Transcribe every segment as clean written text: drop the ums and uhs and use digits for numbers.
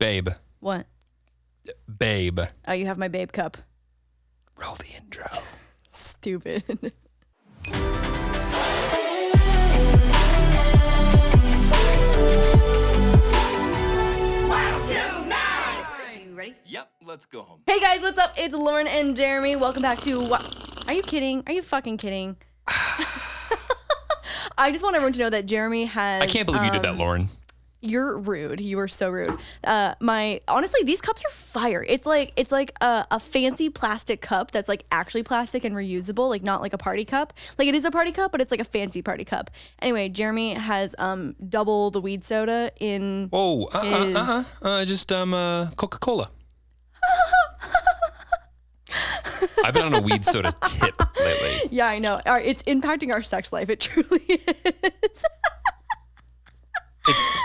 Babe. What? Babe. Oh, you have my babe cup. Roll the intro. Stupid. Yep, let's go home. Hey guys, what's up? It's Lauren and Jeremy. Welcome back to Are you kidding? Are you fucking kidding? I just want everyone to know that Jeremy has... I can't believe you did that, Lauren. You're rude. You were so rude. Honestly, these cups are fire. It's like a fancy plastic cup that's like actually plastic and reusable, like not like a party cup. Like it is a party cup, but it's like a fancy party cup. Anyway, Jeremy has double the weed soda in just Coca-Cola. I've been on a weed soda tip lately. Yeah, I know. It's impacting our sex life. It truly is.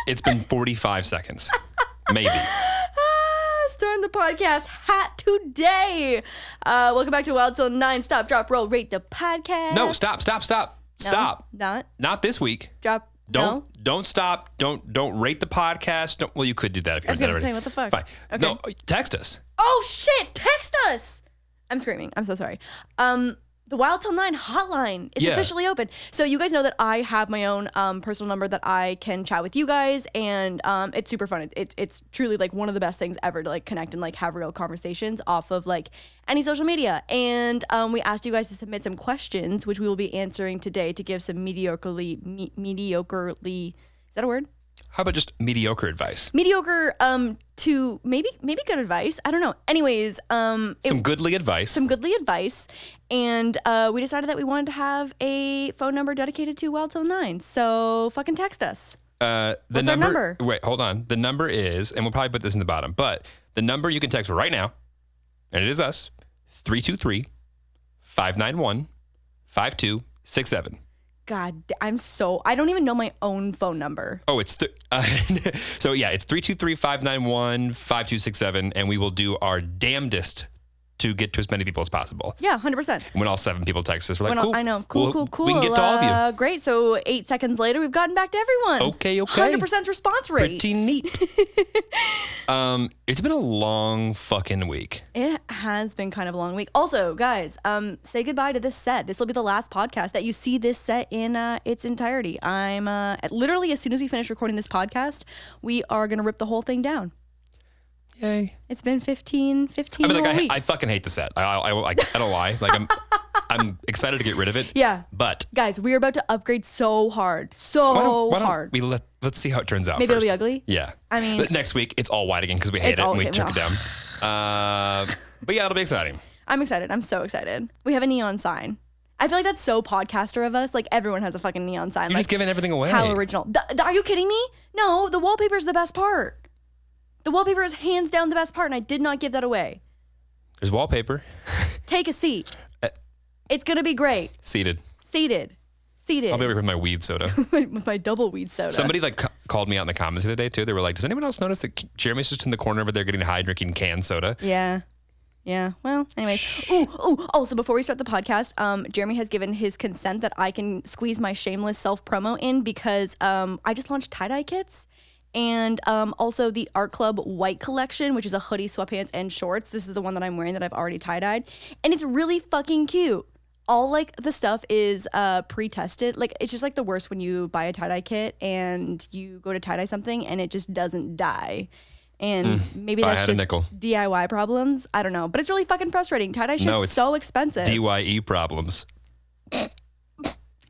It's been 45 seconds, maybe. Starting the podcast hat today. Welcome back to Wild Til 9. Stop, drop, roll, rate the podcast. No, stop. No, Not this week. drop. Don't stop. Don't rate the podcast. Well, you could do that if you I was did gonna already. say, what the fuck? Fine. Okay. No, text us. Oh shit! Text us. I'm screaming. I'm so sorry. The Wild Til 9 hotline is officially open. So you guys know that I have my own personal number that I can chat with you guys, and it's super fun. It's truly like one of the best things ever to like connect and like have real conversations off of like any social media. And we asked you guys to submit some questions, which we will be answering today to give some mediocrely, is that a word? How about just mediocre advice? Mediocre to maybe good advice. I don't know. Anyways, Some goodly advice. And we decided that we wanted to have a phone number dedicated to Wild Til 9. So fucking text us. What's our number? Wait, hold on. The number is, and we'll probably put this in the bottom, but the number you can text right now, and it is us, 323-591-5267. God, I don't even know my own phone number. Oh, it's so yeah, it's 323-591-5267, and we will do our damnedest to get to as many people as possible. Yeah, 100%. When all 7 people text us, we're like, cool. I know. Cool. We can get to all of you. Great. So 8 seconds later, we've gotten back to everyone. Okay. 100% response rate. Pretty neat. It's been a long fucking week. It has been kind of a long week. Also, guys, say goodbye to this set. This will be the last podcast that you see this set in its entirety. I'm literally as soon as we finish recording this podcast, we are going to rip the whole thing down. Yay. It's been 15 I mean, like, weeks. I fucking hate the set. I don't lie. Like, I'm excited to get rid of it. Yeah. But guys, we're about to upgrade so hard. why don't we let's see how it turns out. Maybe first. It'll be ugly. Yeah. I mean, but next week it's all white again because we hate it and we took it down. But yeah, it'll be exciting. I'm excited. I'm so excited. We have a neon sign. I feel like that's so podcaster of us. Like everyone has a fucking neon sign. You're just giving everything away. How original. Are you kidding me? No, the wallpaper is the best part. The wallpaper is hands down the best part, and I did not give that away. There's wallpaper. Take a seat. It's going to be great. Seated. I'll be over with my weed soda. With my double weed soda. Somebody called me out in the comments the other day too. They were like, does anyone else notice that Jeremy's just in the corner over there getting high drinking canned soda? Yeah. Well, anyways. So before we start the podcast, Jeremy has given his consent that I can squeeze my shameless self-promo in because I just launched tie-dye kits. And also the Art Club White Collection, which is a hoodie, sweatpants, and shorts. This is the one that I'm wearing that I've already tie-dyed. And it's really fucking cute. All like the stuff is pre-tested. Like it's just like the worst when you buy a tie-dye kit and you go to tie-dye something and it just doesn't dye. And maybe that's just DIY problems. I don't know. But it's really fucking frustrating. Tie-dye shit's so expensive. DIY problems.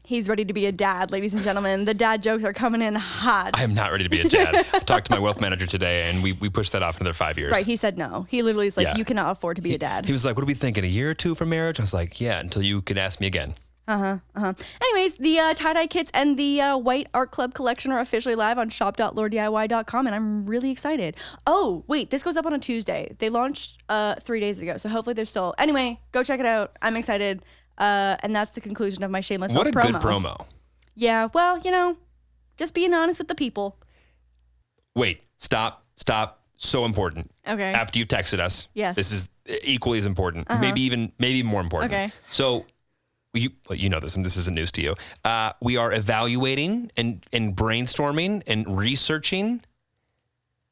He's ready to be a dad, ladies and gentlemen. The dad jokes are coming in hot. I am not ready to be a dad. I talked to my wealth manager today, and we pushed that off another 5 years. Right, he said no. He literally is like, you cannot afford to be a dad. He was like, what are we thinking, a year or 2 for marriage? I was like, yeah, until you can ask me again. Anyways, the tie-dye kits and the White Art Club collection are officially live on shop.LaurDIY.com, and I'm really excited. Oh, wait, this goes up on a Tuesday. They launched 3 days ago, so hopefully they're still... Anyway, go check it out. I'm excited. And that's the conclusion of my shameless self-promo. What a good promo. Yeah, well, just being honest with the people. Wait, stop. So important. Okay. After you texted us. Yes. This is equally as important. Maybe more important. Okay. So you know this, and this isn't news to you. We are evaluating and brainstorming and researching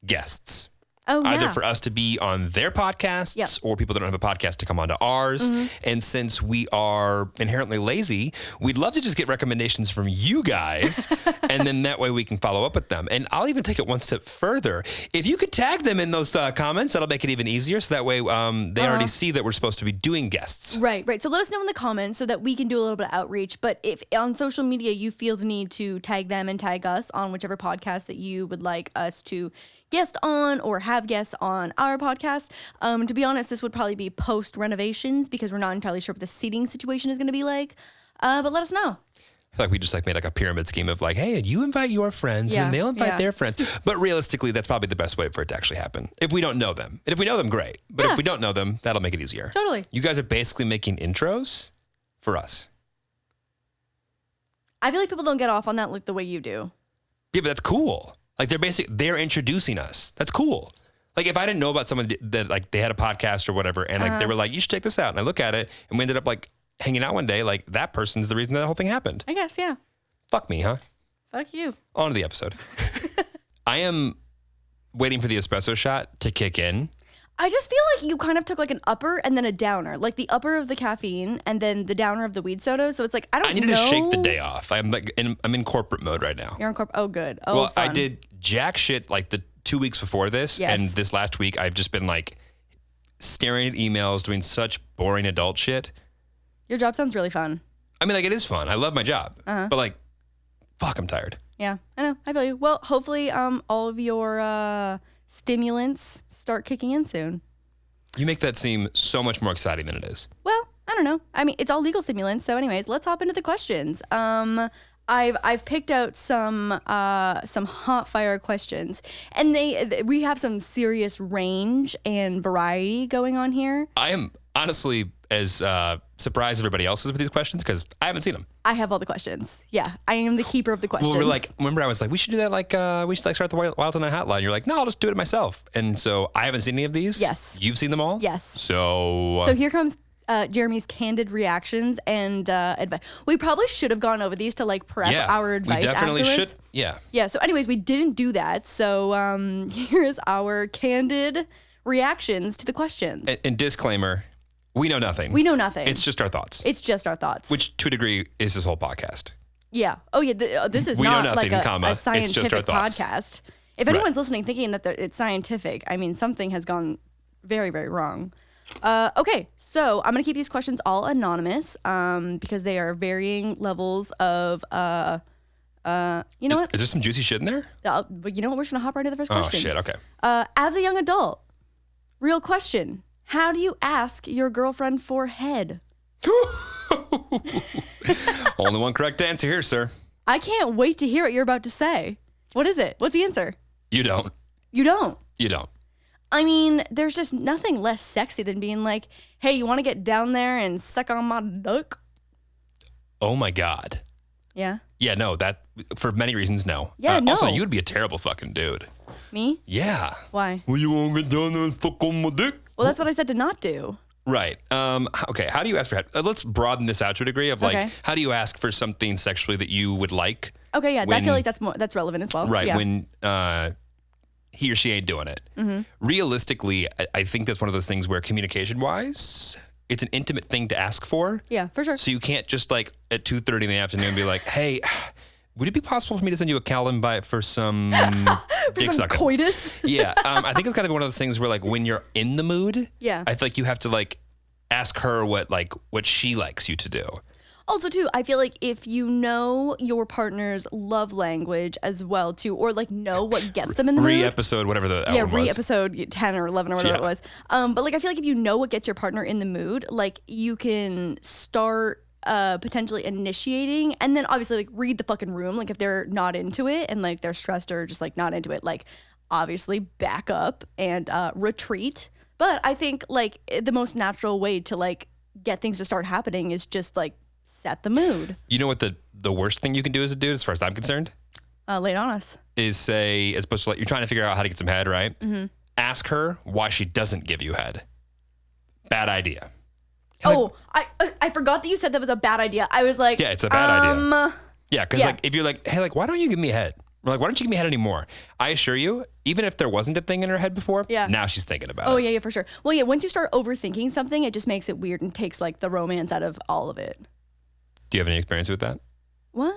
guests. Either for us to be on their podcasts or people that don't have a podcast to come onto ours. And since we are inherently lazy, we'd love to just get recommendations from you guys. And then that way we can follow up with them. And I'll even take it one step further. If you could tag them in those comments, that'll make it even easier. So that way they already see that we're supposed to be doing guests. Right. So let us know in the comments so that we can do a little bit of outreach. But if on social media you feel the need to tag them and tag us on whichever podcast that you would like us to guest on or have guests on our podcast. To be honest, this would probably be post renovations because we're not entirely sure what the seating situation is going to be like. But let us know. I feel like we just made like a pyramid scheme of like, hey, you invite your friends and they'll invite their friends. But realistically, that's probably the best way for it to actually happen. If we don't know them. And if we know them, great. But if we don't know them, that'll make it easier. Totally. You guys are basically making intros for us. I feel like people don't get off on that like the way you do. Yeah, but that's cool. Like they're introducing us. That's cool. Like if I didn't know about someone that like they had a podcast or whatever, and like they were like, you should check this out. And I look at it and we ended up like hanging out one day. Like that person's the reason that whole thing happened. I guess, yeah. Fuck me, huh? Fuck you. On to the episode. I am waiting for the espresso shot to kick in. I just feel like you kind of took like an upper and then a downer, like the upper of the caffeine and then the downer of the weed soda. So it's like, I needed to shake the day off. I'm in corporate mode right now. You're in corporate. Oh, good. Oh, well, fun. I did jack shit like the 2 weeks before this. Yes. And this last week, I've just been like staring at emails, doing such boring adult shit. Your job sounds really fun. I mean, like it is fun. I love my job, but like, fuck, I'm tired. Yeah, I know. I feel you. Well, hopefully, all of your stimulants start kicking in soon. You make that seem so much more exciting than it is. Well, I don't know. I mean, it's all legal stimulants. So, anyways, let's hop into the questions. I've picked out some hot fire questions, and we have some serious range and variety going on here. I am honestly as surprised as everybody else is with these questions because I haven't seen them. I have all the questions. Yeah, I am the keeper of the questions. Well, we're like, remember I was like, we should do that we should start the Wild Til hotline. You're like, no, I'll just do it myself. And so I haven't seen any of these. Yes. You've seen them all? Yes. So here comes Jeremy's candid reactions and advice. We probably should have gone over these to like prep our advice. We definitely afterwards. should. Yeah. Yeah. So anyways, we didn't do that. So here's our candid reactions to the questions. And disclaimer, we know nothing. We know nothing. It's just our thoughts. It's just our thoughts. Which, to a degree, is this whole podcast. Yeah. Oh, yeah. This is we not know nothing, like a it's scientific just our thoughts. podcast. If anyone's listening thinking that it's scientific, I mean, something has gone very, very wrong. Okay, so I'm going to keep these questions all anonymous because they are varying levels of, you know what? Is there some juicy shit in there? But you know what? We're just going to hop right into the first question. Oh, shit. Okay. As a young adult, real question. How do you ask your girlfriend for head? Only one correct answer here, sir. I can't wait to hear what you're about to say. What is it? What's the answer? You don't. You don't? You don't. I mean, there's just nothing less sexy than being like, hey, you want to get down there and suck on my dick? Oh, my God. Yeah? Yeah, no, that, for many reasons, no. Yeah, no. Also, you would be a terrible fucking dude. Me? Yeah. Why? Well, you want to get down there and suck on my dick? Well, that's what I said to not do. Right. Okay, how do you ask for head? Let's broaden this out to a degree of like, how do you ask for something sexually that you would like? Okay, yeah, I feel like that's relevant as well. Right, yeah. when he or she ain't doing it. Mm-hmm. Realistically, I think that's one of those things where communication-wise, it's an intimate thing to ask for. Yeah, for sure. So you can't just like at 2:30 in the afternoon be like, hey, would it be possible for me to send you a calendar invite for some for dick some sucking? coitus? Yeah, I think it's got to be one of those things where like when you're in the mood, I feel like you have to like ask her what she likes you to do. Also, too, I feel like if you know your partner's love language as well, too, or like know what gets them in the mood. Re-episode, whatever the album was. Re-episode 10 or 11 or whatever it was. But like I feel like if you know what gets your partner in the mood, like you can start potentially initiating, and then obviously like read the fucking room. Like if they're not into it and like they're stressed or just like not into it, like obviously back up and retreat. But I think like the most natural way to like get things to start happening is just like set the mood. You know what the worst thing you can do as a dude, as far as I'm concerned? Lay it on us. Is say, as opposed to like you're trying to figure out how to get some head, right? Mm-hmm. Ask her why she doesn't give you head. Bad idea. I forgot that you said that was a bad idea. I was like, yeah, it's a bad idea. Yeah, because like if you're like, hey, like why don't you give me a head? We're like, why don't you give me head anymore? I assure you, even if there wasn't a thing in her head before, now she's thinking about it. Oh, yeah, for sure. Well, yeah, once you start overthinking something, it just makes it weird and takes like the romance out of all of it. Do you have any experience with that? What?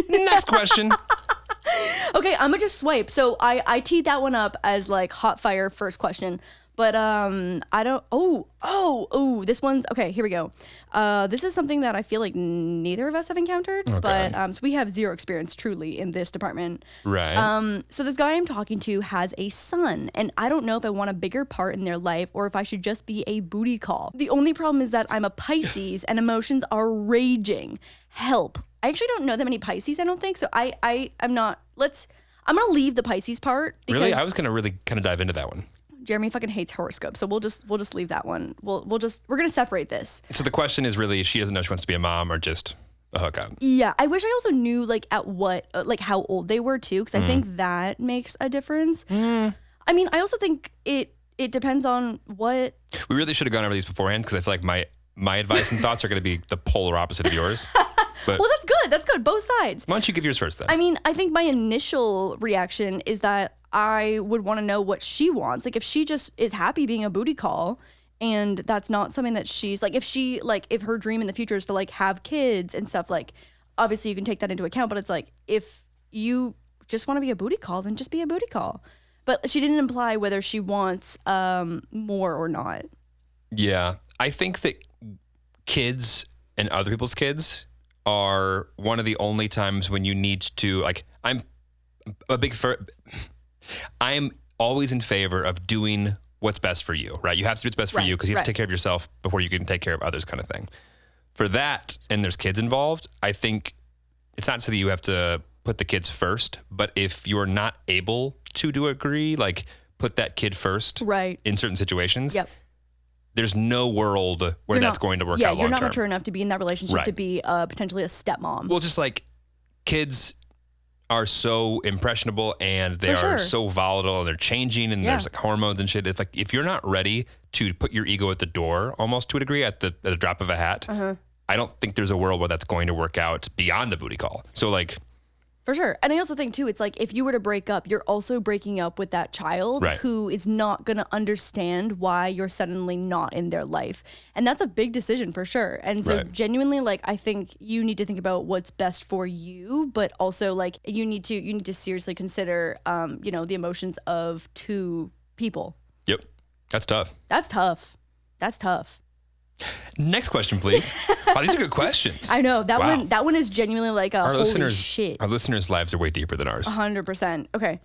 Next question. Okay, I'm gonna just swipe. So I teed that one up as like hot fire first question. But I don't. This one's okay. Here we go. This is something that I feel like neither of us have encountered. Okay. But so we have zero experience truly in this department. Right. So this guy I'm talking to has a son, and I don't know if I want a bigger part in their life or if I should just be a booty call. The only problem is that I'm a Pisces and emotions are raging. Help. I actually don't know that many Pisces. I don't think so. I'm not. I'm gonna leave the Pisces part. Because really, I was gonna really kind of dive into that one. Jeremy fucking hates horoscopes, so we'll just leave that one. We're gonna separate this. So the question is really, she doesn't know she wants to be a mom or just a hookup. Yeah, I wish I also knew like at what like how old they were too, because I think that makes a difference. I mean, I also think it depends on what. We really should have gone over these beforehand because I feel like my advice and thoughts are going to be the polar opposite of yours. But well, that's good. That's good. Both sides. Why don't you give yours first then? I mean, I think my initial reaction is that I would want to know what she wants. Like if she just is happy being a booty call and that's not something that she's like, if her dream in the future is to like have kids and stuff, like obviously you can take that into account, but it's like, if you just want to be a booty call, then just be a booty call. But she didn't imply whether she wants more or not. Yeah. I think that kids and other people's kids are one of the only times when you need to, like, I'm always in favor of doing what's best for you, right? You have to do what's best for you because you have to take care of yourself before you can take care of others, kind of thing. For that, and there's kids involved, I think it's not so that you have to put the kids first, but if you're not able to agree, like put that kid first in certain situations, there's no world where that's going to work out long term. You're not mature enough to be in that relationship to be potentially a stepmom. Well, just like kids are so impressionable and they are so volatile and they're changing and there's like hormones and shit. It's like, if you're not ready to put your ego at the door almost to a degree at the drop of a hat, I don't think there's a world where that's going to work out beyond the booty call. So like, for sure. And I also think too, it's like if you were to break up, you're also breaking up with that child who is not going to understand why you're suddenly not in their life. And that's a big decision for sure. And so genuinely, like, I think you need to think about what's best for you, but also like you need to seriously consider, the emotions of two people. Yep. That's tough. That's tough. Next question, please. Wow, these are good questions. I know that one is genuinely like a holy shit. Our listeners' lives are way deeper than ours. 100%. Okay.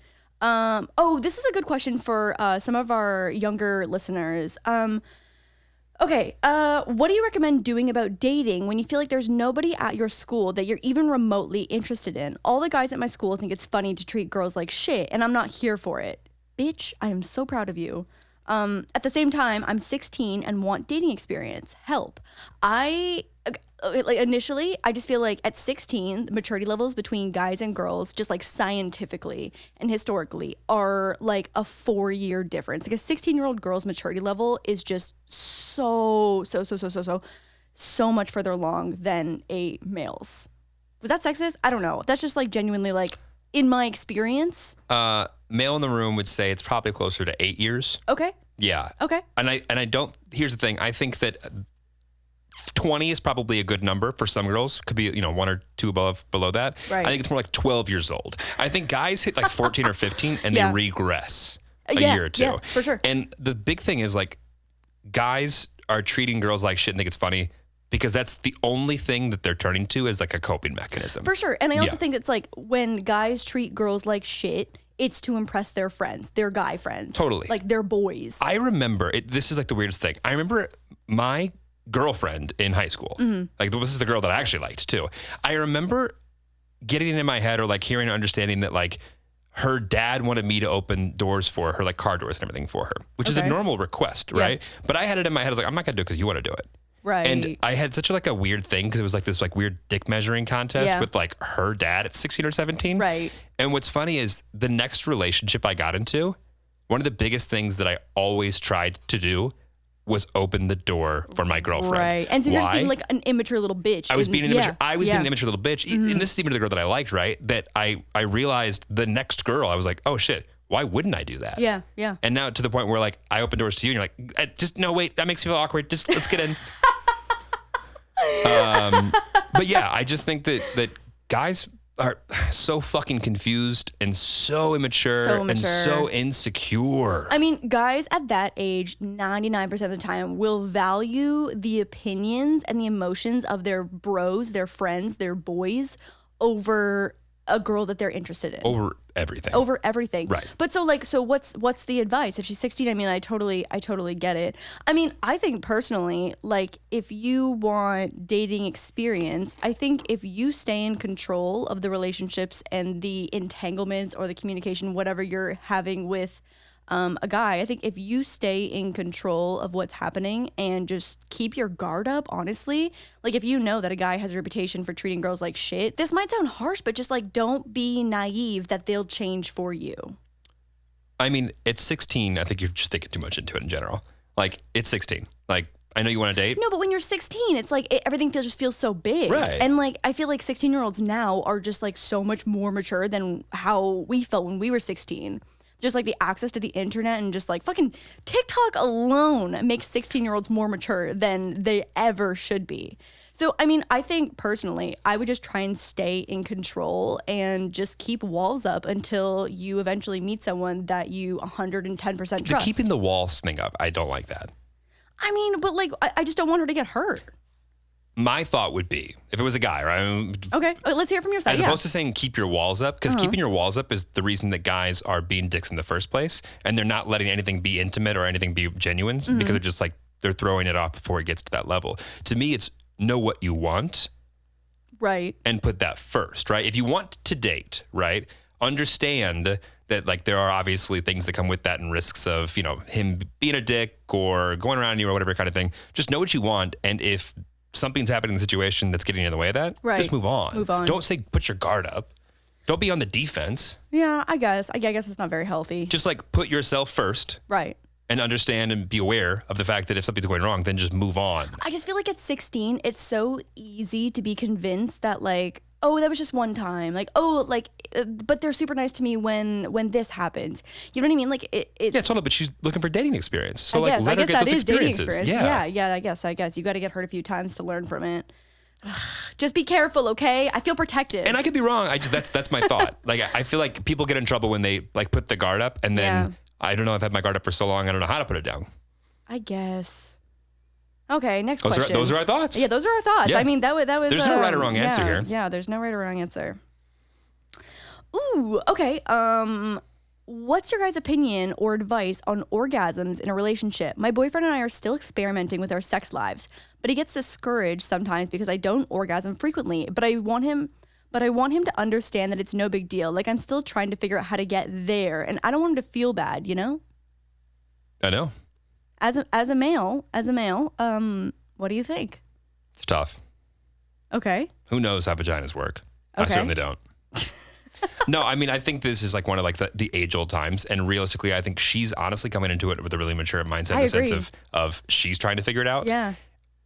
This is a good question for some of our younger listeners. Okay. What do you recommend doing about dating when you feel like there's nobody at your school that you're even remotely interested in? All the guys at my school think it's funny to treat girls like shit, and I'm not here for it. Bitch, I am so proud of you. At the same time, I'm 16 and want dating experience. Help. Initially, I just feel like at 16, the maturity levels between guys and girls, just like scientifically and historically, are like a 4-year difference. Like a 16-year-old girl's maturity level is just so much further along than a male's. Was that sexist? I don't know. That's just like genuinely like in my experience. Male in the room would say it's probably closer to 8 years. Okay. Yeah. Okay. And I don't, here's the thing. I think that 20 is probably a good number for some girls. Could be, 1 or 2 below that. Right. I think it's more like 12 years old. I think guys hit like 14 or 15 and they regress a year or two. Yeah, for sure. And the big thing is like guys are treating girls like shit and think it's funny because that's the only thing that they're turning to as like a coping mechanism. For sure. And I also think it's like when guys treat girls like shit, it's to impress their friends, their guy friends. Totally. Like their boys. I remember, this is like the weirdest thing. I remember my girlfriend in high school. Like this is the girl that I actually liked too. I remember getting in my head or like hearing and understanding that like her dad wanted me to open doors for her, like car doors and everything for her, which is a normal request, right? But I had it in my head. I was like, I'm not going to do it because you want to do it. Right. And I had such a weird thing because it was like this like weird dick measuring contest with like her dad at 16 or 17. Right. And what's funny is the next relationship I got into, one of the biggest things that I always tried to do was open the door for my girlfriend. Right. And so you're just being like an immature little bitch. I was being an immature. I was being an immature little bitch. And this is even the girl that I liked, right? That I realized the next girl, I was like, oh shit, why wouldn't I do that? Yeah, yeah. And now to the point where like I open doors to you and you're like, just no, wait, that makes me feel awkward. Just let's get in. But yeah, I just think that guys are so fucking confused and so immature and so insecure. I mean, guys at that age, 99% of the time, will value the opinions and the emotions of their bros, their friends, their boys over a girl that they're interested in. Over everything. Right. But so what's the advice? If she's 16, I mean, I totally get it. I mean, I think personally, like if you want dating experience, I think if you stay in control of the relationships and the entanglements or the communication, whatever you're having with a guy, I think if you stay in control of what's happening and just keep your guard up, honestly, like if you know that a guy has a reputation for treating girls like shit, this might sound harsh, but just like don't be naive that they'll change for you. I mean, at 16, I think you're just thinking too much into it in general. Like, it's 16. Like, I know you want to date. No, but when you're 16, it's like everything just feels so big. Right. And like, I feel like 16-year-olds now are just like so much more mature than how we felt when we were 16. Just like the access to the internet and just like fucking TikTok alone makes 16-year-olds more mature than they ever should be. So, I mean, I think personally, I would just try and stay in control and just keep walls up until you eventually meet someone that you 110% trust. The keeping the walls thing up, I don't like that. I mean, but like, I just don't want her to get hurt. My thought would be, if it was a guy, right? Okay, let's hear it from your side. As opposed to saying keep your walls up, because keeping your walls up is the reason that guys are being dicks in the first place, and they're not letting anything be intimate or anything be genuine because they're just like, they're throwing it off before it gets to that level. To me, it's know what you want. Right. And put that first, right? If you want to date, right, understand that like there are obviously things that come with that and risks of, you know, him being a dick or going around you or whatever kind of thing. Just know what you want, and if something's happening in the situation that's getting in the way of that, just move on. Move on. Don't say put your guard up. Don't be on the defense. Yeah, I guess it's not very healthy. Just like put yourself first. Right. And understand and be aware of the fact that if something's going wrong, then just move on. I just feel like at 16, it's so easy to be convinced that like, oh, that was just one time. Like, oh, like, but they're super nice to me when this happens. You know what I mean? Like, it's... Yeah, totally, but she's looking for dating experience. So like, let her get those experiences. Yeah, I guess. You got to get hurt a few times to learn from it. Just be careful, okay? I feel protective. And I could be wrong. That's my thought. Like, I feel like people get in trouble when they like put the guard up, and then I don't know. I've had my guard up for so long, I don't know how to put it down. I guess. Okay, next question. Those are our thoughts. Yeah, those are our thoughts. Yeah. I mean, that was. There's no right or wrong answer here. Yeah, there's no right or wrong answer. Ooh, okay. What's your guys' opinion or advice on orgasms in a relationship? My boyfriend and I are still experimenting with our sex lives, but he gets discouraged sometimes because I don't orgasm frequently. But I want him to understand that it's no big deal. Like, I'm still trying to figure out how to get there, and I don't want him to feel bad, you know? I know. As a male, what do you think? It's tough. Okay. Who knows how vaginas work? Okay. I certainly don't. No, I mean, I think this is like one of like the age-old times, and realistically, I think she's honestly coming into it with a really mature mindset in the sense of she's trying to figure it out. Yeah.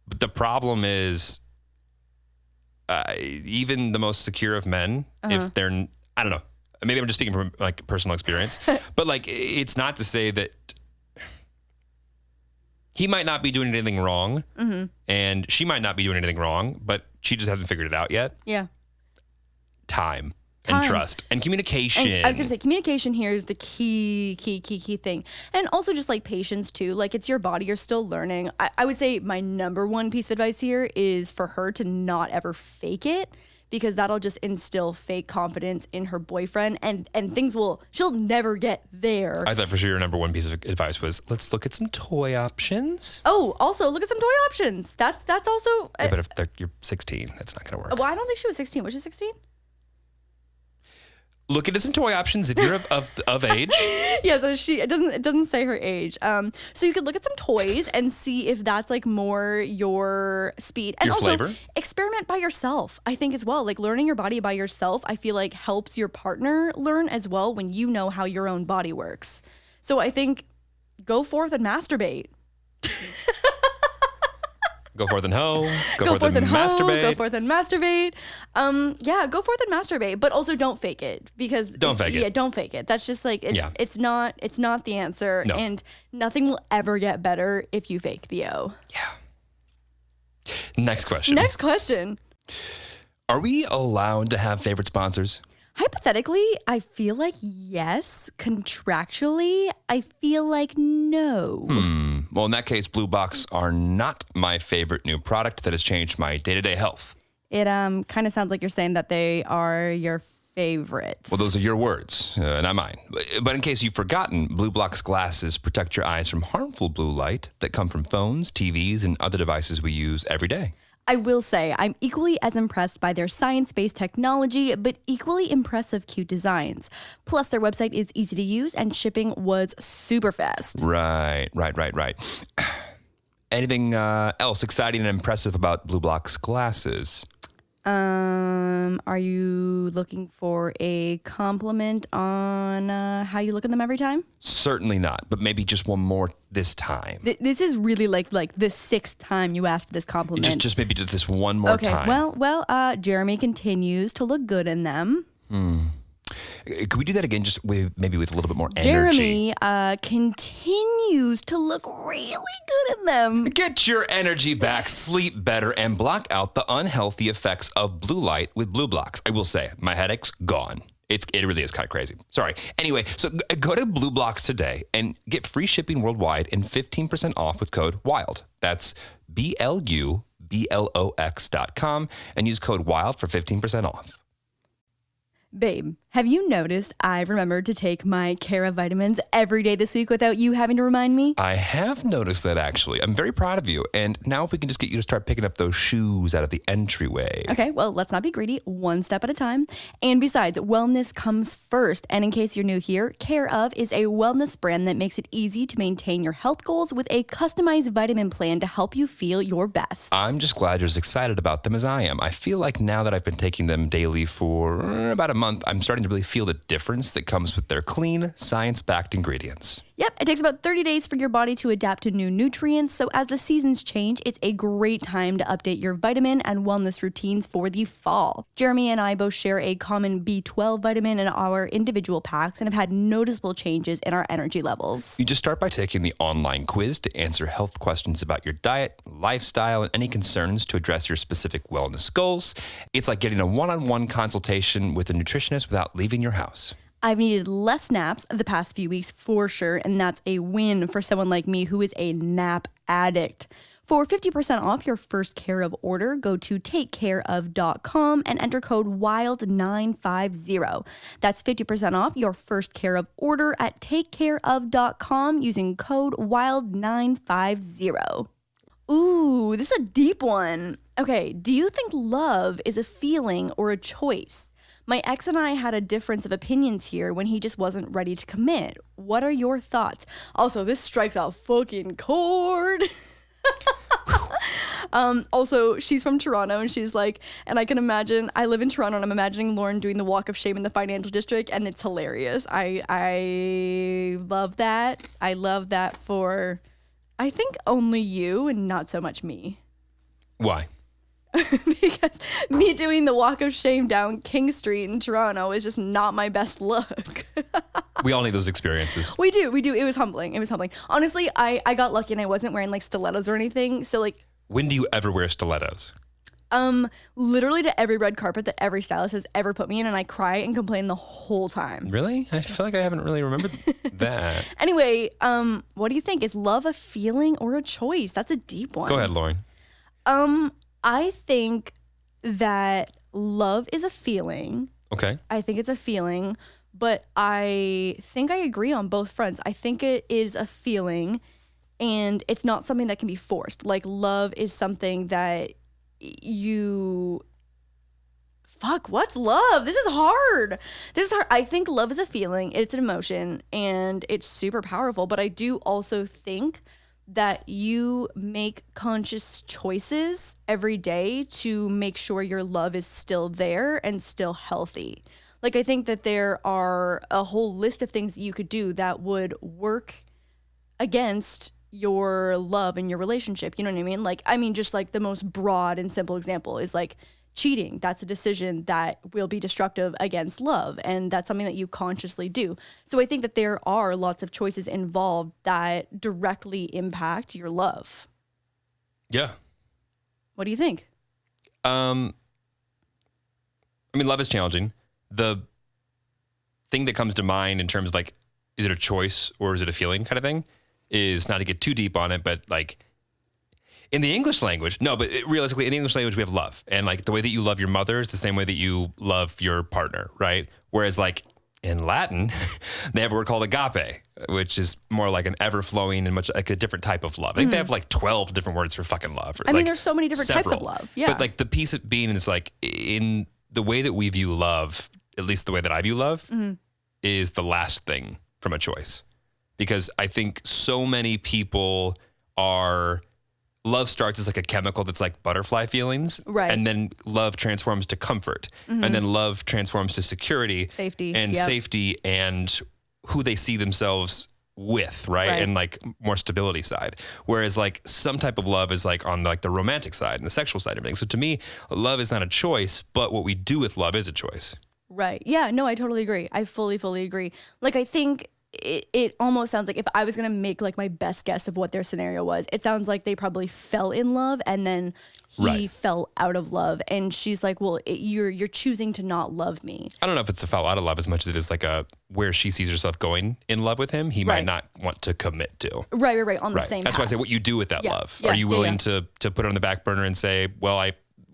But the problem is, even the most secure of men, if they're, I don't know, maybe I'm just speaking from like personal experience, but like it's not to say that he might not be doing anything wrong, and she might not be doing anything wrong, but she just hasn't figured it out yet. Yeah. Time. And trust and communication. And I was going to say, communication here is the key thing. And also just like patience too. Like, it's your body. You're still learning. I would say my number one piece of advice here is for her to not ever fake it, because that'll just instill fake confidence in her boyfriend, and she'll never get there. I thought for sure your number one piece of advice was, let's look at some toy options. Oh, also look at some toy options. That's also. Yeah, but if you're 16, that's not going to work. Well, I don't think she was 16. Was she 16? Look into some toy options if you're of age. Yeah, so it doesn't say her age. So you could look at some toys and see if that's like more your speed. And your also flavor. Experiment by yourself, I think, as well. Like, learning your body by yourself, I feel like helps your partner learn as well when you know how your own body works. So I think go forth and masturbate. Go forth and hoe. Go forth and masturbate. Go forth and masturbate. Yeah, go forth and masturbate, but also don't fake it because don't fake it. Yeah, don't fake it. That's just like it's not the answer, and nothing will ever get better if you fake the O. Yeah. Next question. Are we allowed to have favorite sponsors? Hypothetically, I feel like yes. Contractually, I feel like no. Well, in that case, Blue Box are not my favorite new product that has changed my day-to-day health. It kind of sounds like you're saying that they are your favorites. Well, those are your words, not mine. But in case you've forgotten, Blue Box glasses protect your eyes from harmful blue light that come from phones, TVs, and other devices we use every day. I will say I'm equally as impressed by their science-based technology, but equally impressive cute designs. Plus, their website is easy to use and shipping was super fast. Right. Anything else exciting and impressive about Blue Box glasses? Are you looking for a compliment on how you look at them every time? Certainly not, but maybe just one more this time. This is really like the 6th time you asked for this compliment. Just maybe just this one more time. Well, Jeremy continues to look good in them. Could we do that again, just maybe with a little bit more Jeremy energy? continues to look really good in them. Get your energy back, sleep better, and block out the unhealthy effects of blue light with Blue Box. I will say, my headache's gone. It really is kind of crazy. Sorry. Anyway, so go to Blue Box today and get free shipping worldwide and 15% off with code WILD. That's BLUBLOX.com and use code WILD for 15% off. Babe, have you noticed I've remembered to take my Cara vitamins every day this week without you having to remind me? I have noticed that, actually. I'm very proud of you. And now if we can just get you to start picking up those shoes out of the entryway. Okay, well, let's not be greedy. One step at a time. And besides, wellness comes first. And in case you're new here, Care of is a wellness brand that makes it easy to maintain your health goals with a customized vitamin plan to help you feel your best. I'm just glad you're as excited about them as I am. I feel like now that I've been taking them daily for about a month, I'm starting to really feel the difference that comes with their clean, science-backed ingredients. Yep, it takes about 30 days for your body to adapt to new nutrients, so as the seasons change, it's a great time to update your vitamin and wellness routines for the fall. Jeremy and I both share a common B12 vitamin in our individual packs and have had noticeable changes in our energy levels. You just start by taking the online quiz to answer health questions about your diet, lifestyle, and any concerns to address your specific wellness goals. It's like getting a one-on-one consultation with a nutritionist without leaving your house. I've needed less naps the past few weeks for sure, and that's a win for someone like me who is a nap addict. For 50% off your first Care of order, go to takecareof.com and enter code WILD950. That's 50% off your first Care of order at takecareof.com using code WILD950. Ooh, this is a deep one. Okay, do you think love is a feeling or a choice? My ex and I had a difference of opinions here when he just wasn't ready to commit. What are your thoughts? Also, this strikes a fucking chord. Also, she's from Toronto and she's like, and I can imagine, I live in Toronto and I'm imagining Lauren doing the walk of shame in the financial district and it's hilarious. I love that. I love that for, I think, only you and not so much me. Why? Because me doing the walk of shame down King Street in Toronto is just not my best look. We all need those experiences. We do. It was humbling. Honestly, I got lucky and I wasn't wearing like stilettos or anything. So like, when do you ever wear stilettos? Literally to every red carpet that every stylist has ever put me in, and I cry and complain the whole time. Really? I feel like I haven't really remembered that. Anyway, what do you think? Is love a feeling or a choice? That's a deep one. Go ahead, Lauren. I think that love is a feeling. Okay. I think it's a feeling, but I think I agree on both fronts. I think it is a feeling and it's not something that can be forced. Like love is something that what's love? This is hard. I think love is a feeling. It's an emotion and it's super powerful, but I do also think that you make conscious choices every day to make sure your love is still there and still healthy. Like, I think that there are a whole list of things you could do that would work against your love in your relationship. You know what I mean? Like, I mean, just like the most broad and simple example is like cheating. That's a decision that will be destructive against love. And that's something that you consciously do. So I think that there are lots of choices involved that directly impact your love. Yeah. What do you think? I mean, love is challenging. The thing that comes to mind in terms of like, is it a choice or is it a feeling kind of thing, is not to get too deep on it, but like in the English language, no, but realistically in the English language, we have love. And like the way that you love your mother is the same way that you love your partner, right? Whereas like in Latin, they have a word called agape, which is more like an ever-flowing and much like a different type of love. I think they have like 12 different words for fucking love. I mean, there's so many different types of love. Yeah. But like the piece of being is like in the way that we view love, at least the way that I view love, is the last thing from a choice. Because I think so many people love starts as like a chemical that's like butterfly feelings. Right. And then love transforms to comfort. And then love transforms to security. Safety. Safety and who they see themselves with, right? And like more stability side. Whereas like some type of love is like on like the romantic side and the sexual side of everything. So to me, love is not a choice, but what we do with love is a choice. Right. Yeah, no, I totally agree. I fully agree. Like, I think it almost sounds like if I was going to make like my best guess of what their scenario was, it sounds like they probably fell in love and then he fell out of love. And she's like, well, you're choosing to not love me. I don't know if it's a fell out of love as much as it is like where she sees herself going in love with him, he might not want to commit to. Right. On the same That's path. why I say what you do with that love. Yeah. Are you willing to put it on the back burner and say, well,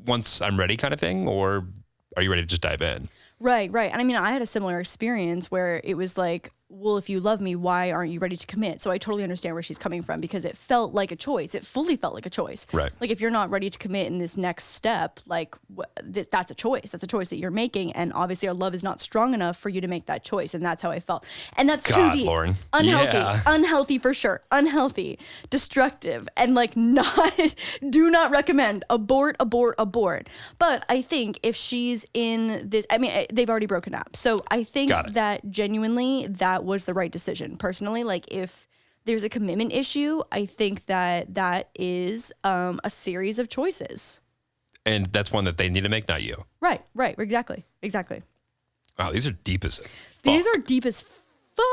once I'm ready kind of thing, or are you ready to just dive in? Right. And I mean, I had a similar experience where it was like, well, if you love me, why aren't you ready to commit? So I totally understand where she's coming from because it felt like a choice. It fully felt like a choice. Right. Like if you're not ready to commit in this next step, like that's a choice. That's a choice that you're making. And obviously our love is not strong enough for you to make that choice. And that's how I felt. And that's too deep. Lauren. Unhealthy. Unhealthy for sure. Unhealthy. Destructive. And like do not recommend. Abort. But I think if she's in this, I mean, they've already broken up. So I think that genuinely that was the right decision. Personally, like if there's a commitment issue, I think that is a series of choices. And that's one that they need to make, not you. Right. Exactly. Wow, these are deep as fuck. These are deep as fuck.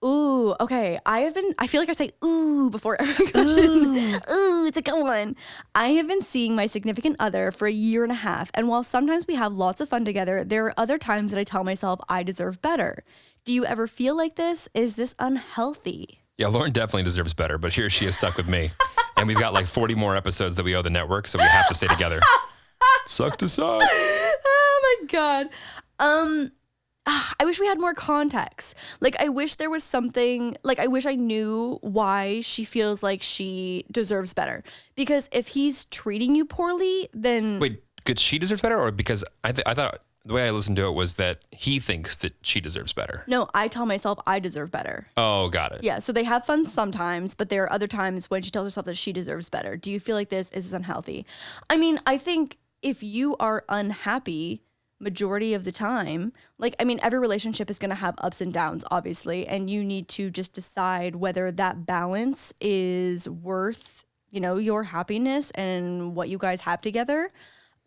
Ooh, okay. I feel like I say ooh before every question. Ooh, it's a good one. I have been seeing my significant other for 1.5 years, and while sometimes we have lots of fun together, there are other times that I tell myself I deserve better. Do you ever feel like this? Is this unhealthy? Yeah, Lauren definitely deserves better, but here she is stuck with me. And we've got like 40 more episodes that we owe the network, so we have to stay together. Sucks to suck. Oh my God. I wish we had more context. Like, I wish there was something, like, I wish I knew why she feels like she deserves better. Because if he's treating you poorly, then... Wait, could she deserve better? Or because I thought the way I listened to it was that he thinks that she deserves better. No, I tell myself I deserve better. Oh, got it. Yeah, so they have fun sometimes, but there are other times when she tells herself that she deserves better. Do you feel like this is unhealthy? I mean, I think if you are unhappy... majority of the time, like, I mean, every relationship is going to have ups and downs, obviously, and you need to just decide whether that balance is worth, your happiness and what you guys have together.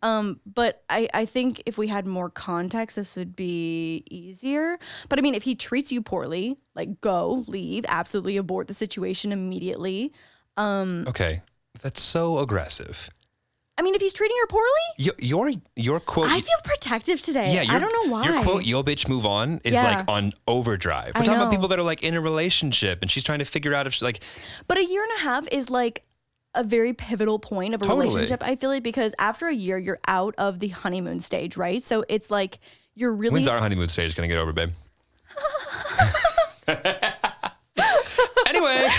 But I think if we had more context, this would be easier. But I mean, if he treats you poorly, like leave, absolutely abort the situation immediately. Okay. That's so aggressive. I mean, if he's treating her poorly, your quote. I feel protective today. Yeah, I don't know why. Your quote, "Yo, bitch, move on," is like on overdrive. We're talking about people that are like in a relationship, and she's trying to figure out if she's like. But 1.5 years is like a very pivotal point of a relationship. I feel like because after 1 year, you're out of the honeymoon stage, right? So it's like you're really. When's our honeymoon stage gonna get over, babe? Anyway.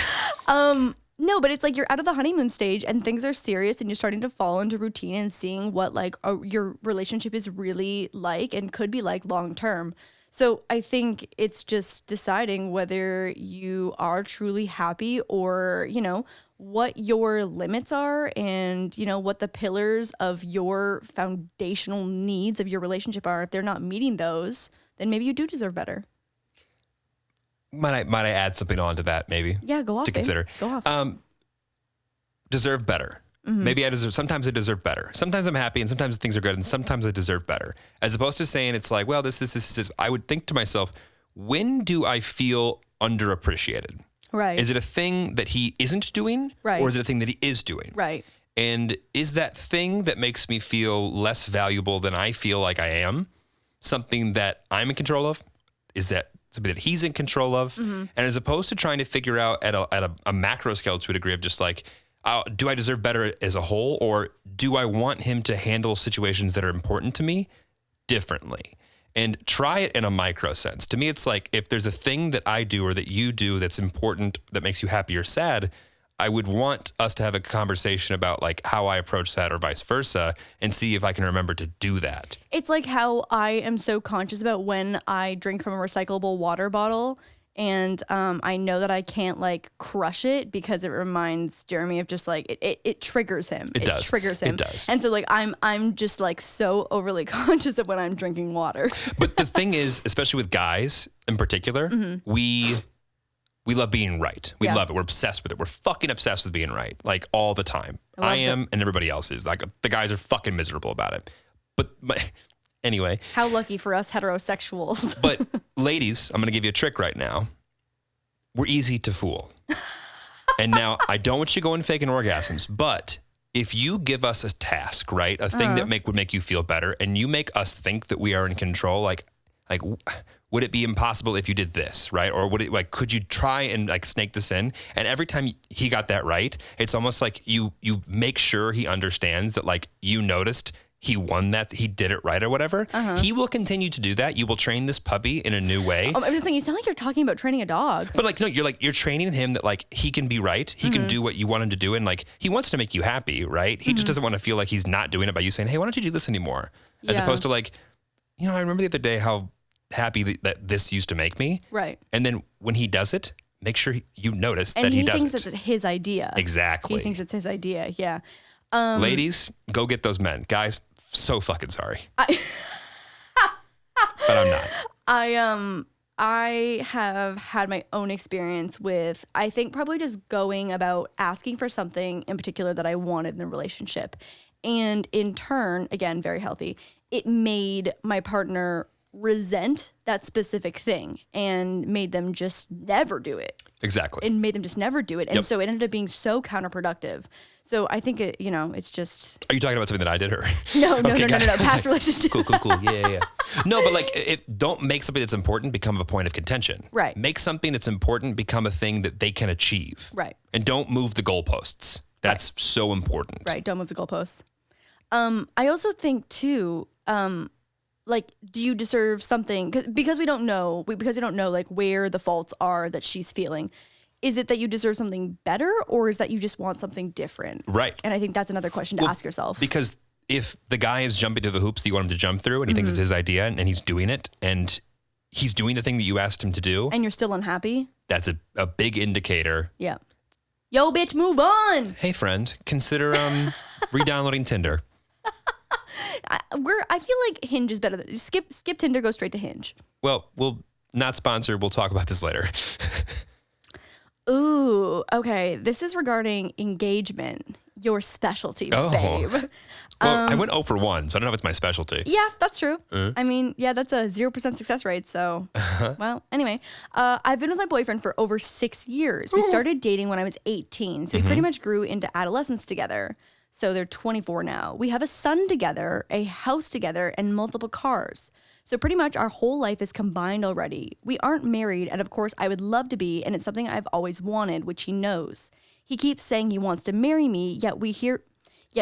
No, but it's like you're out of the honeymoon stage and things are serious and you're starting to fall into routine and seeing what like your relationship is really like and could be like long term. So I think it's just deciding whether you are truly happy or, what your limits are and, what the pillars of your foundational needs of your relationship are. If they're not meeting those, then maybe you do deserve better. Might I add something on to that, maybe? Yeah, go off, to consider. Go off. Deserve better. Maybe sometimes I deserve better. Sometimes I'm happy and sometimes things are good and sometimes I deserve better. As opposed to saying it's like, well, this. I would think to myself, when do I feel underappreciated? Right. Is it a thing that he isn't doing? Right. Or is it a thing that he is doing? Right. And is that thing that makes me feel less valuable than I feel like I am something that I'm in control of? Is that something that he's in control of? And as opposed to trying to figure out at a macro scale to a degree of just like, do I deserve better as a whole, or do I want him to handle situations that are important to me differently? And try it in a micro sense. To me, it's like if there's a thing that I do or that you do that's important, that makes you happy or sad, I would want us to have a conversation about like how I approach that or vice versa and see if I can remember to do that. It's like how I am so conscious about when I drink from a recyclable water bottle. And I know that I can't like crush it because it reminds Jeremy of just like it triggers him. It triggers him. It does. And so like I'm just like so overly conscious of when I'm drinking water. But the thing is, especially with guys in particular, we love being right. We love it. We're obsessed with it. We're fucking obsessed with being right, like all the time. I am, and everybody else is. Like the guys are fucking miserable about it. But anyway. How lucky for us heterosexuals. But ladies, I'm going to give you a trick right now. We're easy to fool. And now I don't want you going faking orgasms, but if you give us a task, right? A thing that would make you feel better and you make us think that we are in control, like would it be impossible if you did this, right? Or would it like, could you try and like snake this in? And every time he got that right, it's almost like you make sure he understands that like you noticed he won that, he did it right or whatever. He will continue to do that. You will train this puppy in a new way. I was just saying, you sound like you're talking about training a dog. But like, no, you're training him that like he can be right. He can do what you want him to do. And like, he wants to make you happy, right? He just doesn't want to feel like he's not doing it by you saying, hey, why don't you do this anymore? As opposed to like, I remember the other day how happy that this used to make me. Right. And then when he does it, make sure you notice and that he does it. And he thinks it's his idea. Exactly. He thinks it's his idea. Yeah. Ladies, go get those men. Guys, so fucking sorry. But I'm not. I have had my own experience with, I think probably just going about asking for something in particular that I wanted in a relationship. And in turn, again, very healthy, it made my partner resent that specific thing and made them just never do it. Exactly. It made them just never do it. And so it ended up being so counterproductive. So I think it's just. Are you talking about something that I did or? No. Past relationship. Cool. Yeah. No, but like don't make something that's important become a point of contention. Right. Make something that's important become a thing that they can achieve. Right. And don't move the goalposts. That's so important. Right. Don't move the goalposts. I also think too, like, do you deserve something? Because we don't know, like where the faults are that she's feeling. Is it that you deserve something better, or is that you just want something different? Right. And I think that's another question to ask yourself. Because if the guy is jumping through the hoops that you want him to jump through, and he thinks it's his idea, and he's doing it, and he's doing the thing that you asked him to do, and you're still unhappy, that's a big indicator. Yeah. Yo, bitch, move on. Hey, friend, consider re-downloading Tinder. I feel like Hinge is better than skip Tinder, go straight to Hinge. Well, we'll not sponsor. We'll talk about this later. Ooh, okay. This is regarding engagement, your specialty, babe. Well, I went 0 for 1, so I don't know if it's my specialty. Yeah, that's true. I mean, yeah, that's a 0% success rate. So, well, anyway, I've been with my boyfriend for over 6 years. We started dating when I was 18, so we pretty much grew into adolescence together. So they're 24 now. We have a son together, a house together, and multiple cars. So pretty much our whole life is combined already. We aren't married, and of course I would love to be, and it's something I've always wanted, which he knows. He keeps saying he wants to marry me, yet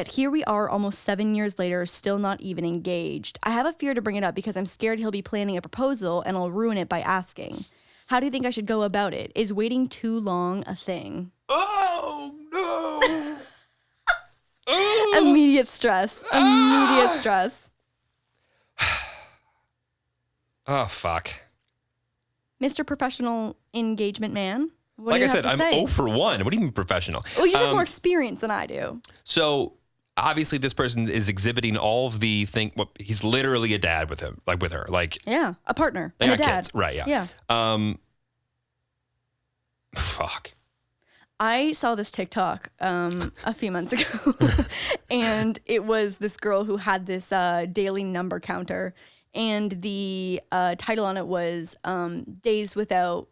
here we are almost 7 years later, still not even engaged. I have a fear to bring it up because I'm scared he'll be planning a proposal and I'll ruin it by asking. How do you think I should go about it? Is waiting too long a thing? Oh, no. Immediate stress. Oh, fuck. Mr. Professional Engagement Man. What like do you I said, have to I'm say? 0 for 1. What do you mean professional? Well, you just have more experience than I do. So obviously this person is exhibiting all of the thing. Well, he's literally a dad with him, like with her. Like, yeah, a partner they and a got dad. kids. Right, yeah. Fuck. I saw this TikTok a few months ago, and it was this girl who had this daily number counter, and the title on it was days without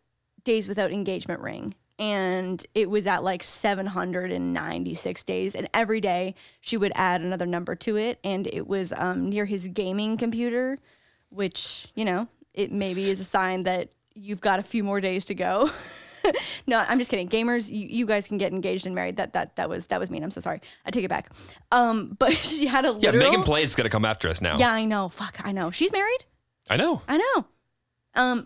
engagement ring. And it was at like 796 days. And every day she would add another number to it. And it was near his gaming computer, which, you know, it maybe is a sign that you've got a few more days to go. No, I'm just kidding. Gamers, you guys can get engaged and married. That was mean. I'm so sorry. I take it back. But she had a literal... Yeah, Megan Play's going to come after us now. Yeah, I know. Fuck, I know. She's married? I know.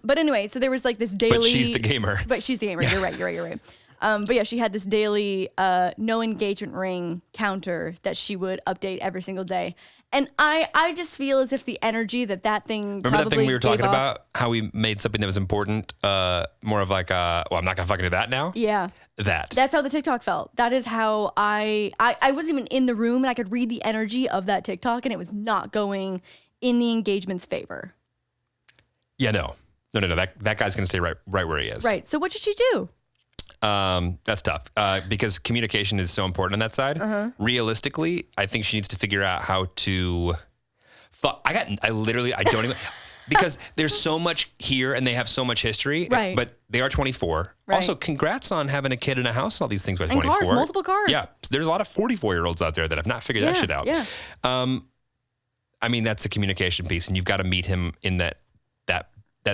But anyway, so there was like this daily... But she's the gamer. But she's the gamer. Yeah. You're right. But yeah, she had this daily no engagement ring counter that she would update every single day. And I just feel as if the energy that thing Remember that thing we were talking about? How we made something that was important more of like, well, I'm not going to fucking do that now? Yeah. That's how the TikTok felt. That is how I wasn't even in the room, and I could read the energy of that TikTok, and it was not going in the engagement's favor. Yeah, no. That guy's going to stay right where he is. Right. So what should she do? That's tough because communication is so important on that side. Realistically, I think she needs to figure out how to. I don't even because there's so much here and they have so much history. Right. But they are 24. Right. Also, congrats on having a kid in a house and all these things by 24. Cars, multiple cars. Yeah. There's a lot of 44-year-olds out there that have not figured that shit out. Yeah. I mean, that's the communication piece, and you've got to meet him in that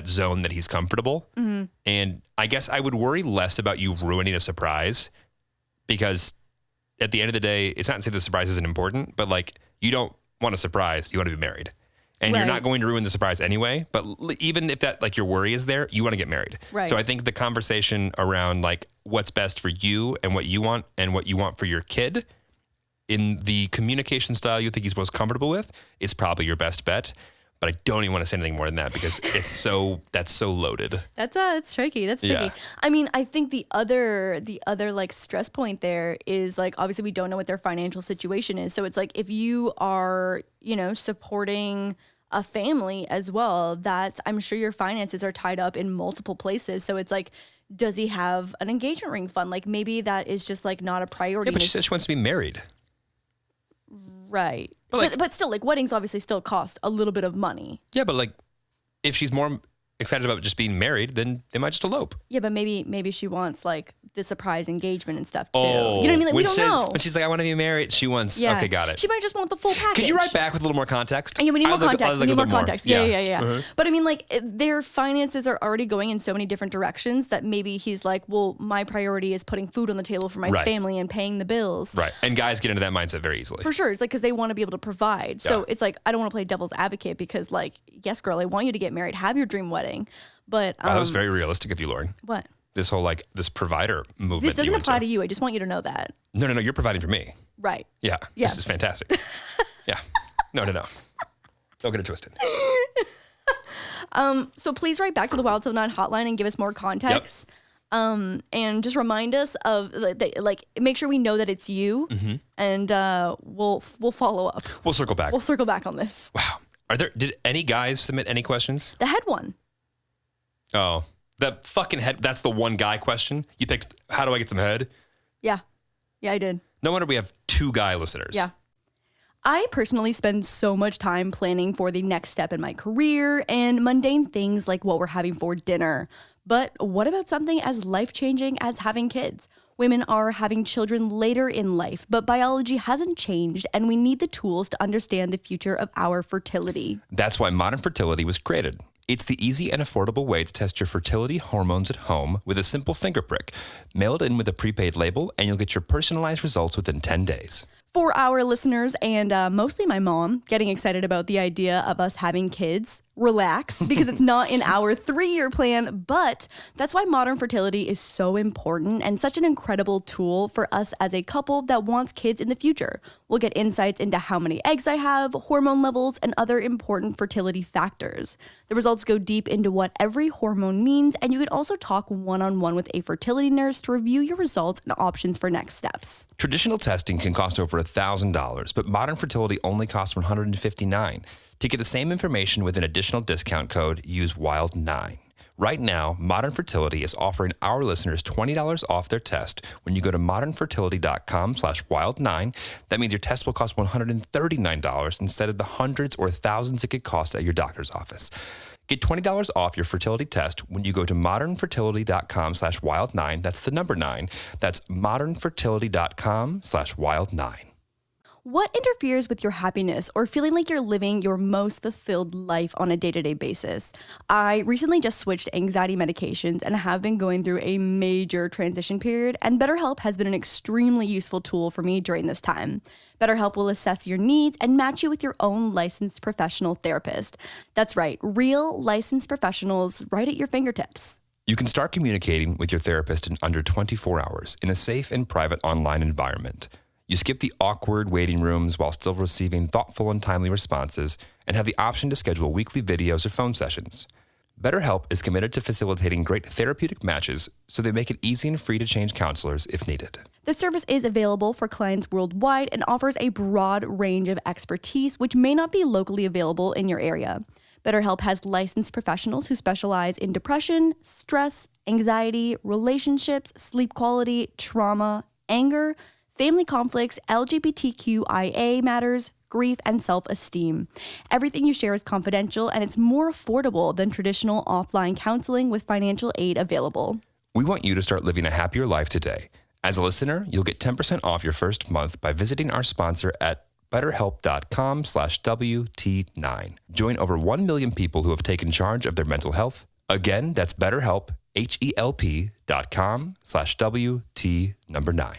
zone that he's comfortable. Mm-hmm. And I guess I would worry less about you ruining a surprise, because at the end of the day, it's not to say the surprise isn't important, but like, you don't want a surprise. You want to be married, and you're not going to ruin the surprise anyway. But even if that, like, your worry is there, you want to get married. Right. So I think the conversation around like what's best for you and what you want for your kid in the communication style you think he's most comfortable with is probably your best bet. But I don't even want to say anything more than that because that's so loaded. That's tricky. That's tricky. Yeah. I mean, I think the other like stress point there is like, obviously we don't know what their financial situation is. So it's like, if you are, supporting a family as well, I'm sure your finances are tied up in multiple places. So it's like, does he have an engagement ring fund? Like, maybe that is just like not a priority. Yeah, but she said she wants to be married. Right. But still, like, weddings obviously still cost a little bit of money. Yeah, but like, if she's more excited about just being married, then they might just elope. Yeah, but maybe she wants like the surprise engagement and stuff too. You know what I mean? Like, we don't know. When she's like, I want to be married, she wants. Yeah. Okay, got it. She might just want the full package. Could you write back with a little more context? Yeah, we need more context. We need more context. Yeah. Uh-huh. But I mean, like, their finances are already going in so many different directions that maybe he's like, well, my priority is putting food on the table for my family and paying the bills. Right. And guys get into that mindset very easily. For sure. It's like, because they want to be able to provide. Yeah. So it's like, I don't want to play devil's advocate because, like, yes, girl, I want you to get married, have your dream wedding. But wow, that was very realistic of you, Lauren. What? This whole like this provider movement. This doesn't apply to you. I just want you to know that. No, you're providing for me. Right. Yeah. This is fantastic. Yeah. No. Don't get it twisted. So please write back to the Wild Til hotline and give us more context. Yep. And just remind us of like make sure we know that it's you, and we'll follow up. We'll circle back. We'll circle back on this. Wow. Did any guys submit any questions? The head one. Oh, the fucking head. That's the one guy question. You picked, how do I get some head? Yeah. Yeah, I did. No wonder we have 2 guy listeners. Yeah. I personally spend so much time planning for the next step in my career and mundane things like what we're having for dinner. But what about something as life-changing as having kids? Women are having children later in life, but biology hasn't changed, and we need the tools to understand the future of our fertility. That's why Modern Fertility was created. It's the easy and affordable way to test your fertility hormones at home with a simple finger prick. Mail it in with a prepaid label, and you'll get your personalized results within 10 days. For our listeners, and mostly my mom, getting excited about the idea of us having kids, relax, because it's not in our 3-year plan, but that's why Modern Fertility is so important and such an incredible tool for us as a couple that wants kids in the future. We'll get insights into how many eggs I have, hormone levels, and other important fertility factors. The results go deep into what every hormone means, and you can also talk one-on-one with a fertility nurse to review your results and options for next steps. Traditional testing can cost over $1,000, but Modern Fertility only costs $159. To get the same information with an additional discount code, use WILD9. Right now, Modern Fertility is offering our listeners $20 off their test when you go to modernfertility.com/wild9. That means your test will cost $139 instead of the hundreds or thousands it could cost at your doctor's office. Get $20 off your fertility test when you go to modernfertility.com/wild9. That's the number 9. That's modernfertility.com/wild9. What interferes with your happiness or feeling like you're living your most fulfilled life on a day-to-day basis? I recently just switched anxiety medications and have been going through a major transition period, and BetterHelp has been an extremely useful tool for me during this time. BetterHelp will assess your needs and match you with your own licensed professional therapist. That's right, real licensed professionals right at your fingertips. You can start communicating with your therapist in under 24 hours in a safe and private online environment. You skip the awkward waiting rooms while still receiving thoughtful and timely responses, and have the option to schedule weekly videos or phone sessions. BetterHelp is committed to facilitating great therapeutic matches, so they make it easy and free to change counselors if needed. The service is available for clients worldwide and offers a broad range of expertise, which may not be locally available in your area. BetterHelp has licensed professionals who specialize in depression, stress, anxiety, relationships, sleep quality, trauma, anger, family conflicts, LGBTQIA matters, grief, and self-esteem. Everything you share is confidential, and it's more affordable than traditional offline counseling with financial aid available. We want you to start living a happier life today. As a listener, you'll get 10% off your first month by visiting our sponsor at betterhelp.com/WT9. Join over 1 million people who have taken charge of their mental health. Again, that's BetterHelp, HELP.com/WT9.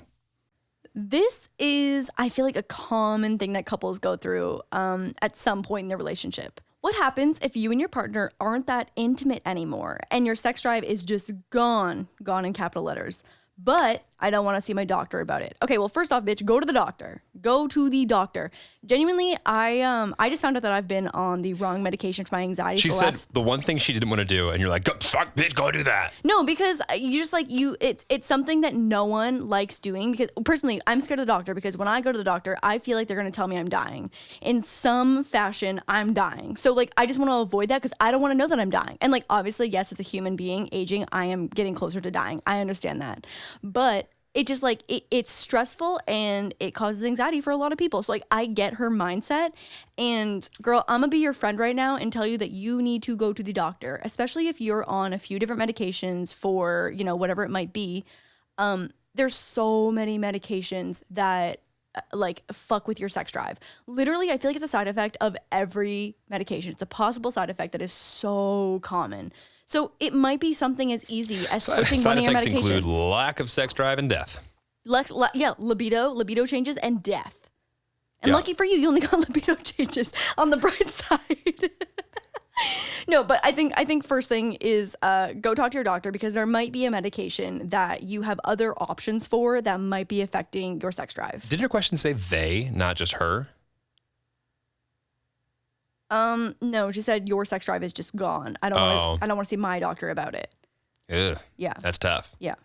This is, I feel like, a common thing that couples go through at some point in their relationship. What happens if you and your partner aren't that intimate anymore and your sex drive is just gone in capital letters? But I don't want to see my doctor about it. Okay, well, first off, bitch, go to the doctor. Go to the doctor. Genuinely, I just found out that I've been on the wrong medication for my anxiety. She said the one thing she didn't want to do, and you're like, fuck, bitch, go do that. No, because you just like, it's something that no one likes doing. Because personally, I'm scared of the doctor because when I go to the doctor, I feel like they're going to tell me I'm dying. In some fashion, I'm dying. So like, I just want to avoid that because I don't want to know that I'm dying. And like, obviously, yes, as a human being aging, I am getting closer to dying. I understand that. But it just like, it's stressful and it causes anxiety for a lot of people. So like, I get her mindset, and girl, I'm gonna be your friend right now and tell you that you need to go to the doctor, especially if you're on a few different medications for, you know, whatever it might be. There's so many medications that like fuck with your sex drive. Literally, I feel like it's a side effect of every medication. It's a possible side effect that is so common. So it might be something as easy as switching one of your medications. Side effects include lack of sex drive and death. Libido changes and death. And lucky for you, you only got libido changes on the bright side. No, but I think first thing is go talk to your doctor, because there might be a medication that you have other options for that might be affecting your sex drive. Did your question say they, not just her? No, she said your sex drive is just gone. I don't want to see my doctor about it. Ugh, yeah. That's tough. Yeah.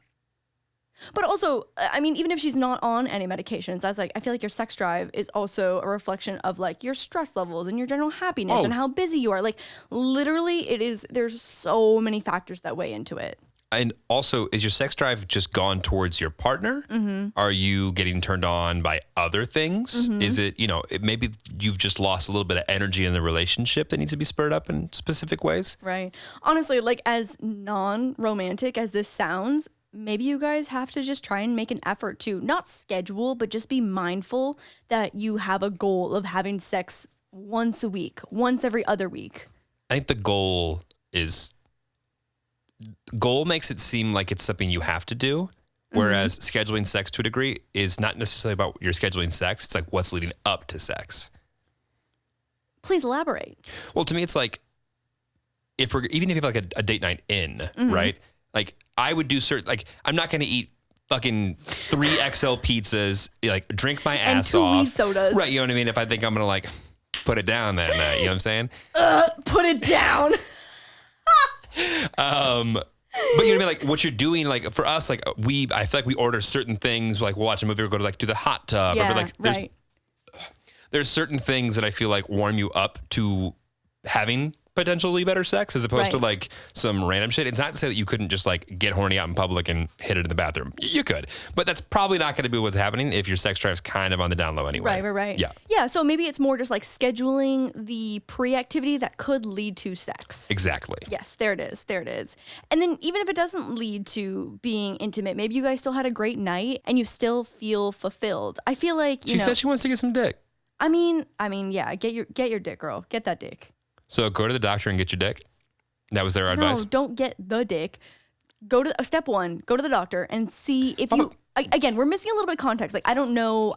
But also, I mean, even if she's not on any medications, that's like, I feel like your sex drive is also a reflection of like your stress levels and your general happiness and how busy you are. Like literally there's so many factors that weigh into it. And also, is your sex drive just gone towards your partner? Mm-hmm. Are you getting turned on by other things? Mm-hmm. Is it, maybe you've just lost a little bit of energy in the relationship that needs to be spurred up in specific ways? Right. Honestly, like as non-romantic as this sounds, maybe you guys have to just try and make an effort to not schedule, but just be mindful that you have a goal of having sex once a week, once every other week. I think the goal makes it seem like it's something you have to do, whereas scheduling sex to a degree is not necessarily about your scheduling sex. It's like what's leading up to sex. Please elaborate. Well, to me, it's like even if you have like a date night in, right? Like I would do like I'm not going to eat fucking 3 XL pizzas, like drink my ass off. And 2 weed sodas. Right, you know what I mean? If I think I'm going to like put it down that night, you know what I'm saying? Put it down. But you know what I mean? Like what you're doing, like for us, like I feel like we order certain things, like we'll watch a movie or go to like to the hot tub. Yeah, or like there's certain things that I feel like warm you up to having potentially better sex as opposed to Right. like some random shit. It's not to say that you couldn't just like get horny out in public and hit it in the bathroom. You could, but that's probably not going to be what's happening if your sex drive's kind of on the down low anyway. Right. Yeah. Yeah. So maybe it's more just like scheduling the pre-activity that could lead to sex. Exactly. Yes, there it is. And then even if it doesn't lead to being intimate, maybe you guys still had a great night and you still feel fulfilled. I feel like She said she wants to get some dick. I mean, yeah, get your dick, girl. Get that dick. So go to the doctor and get your dick. That was their advice. No, don't get the dick. Go to step 1. Go to the doctor and see if you. Again, we're missing a little bit of context. Like I don't know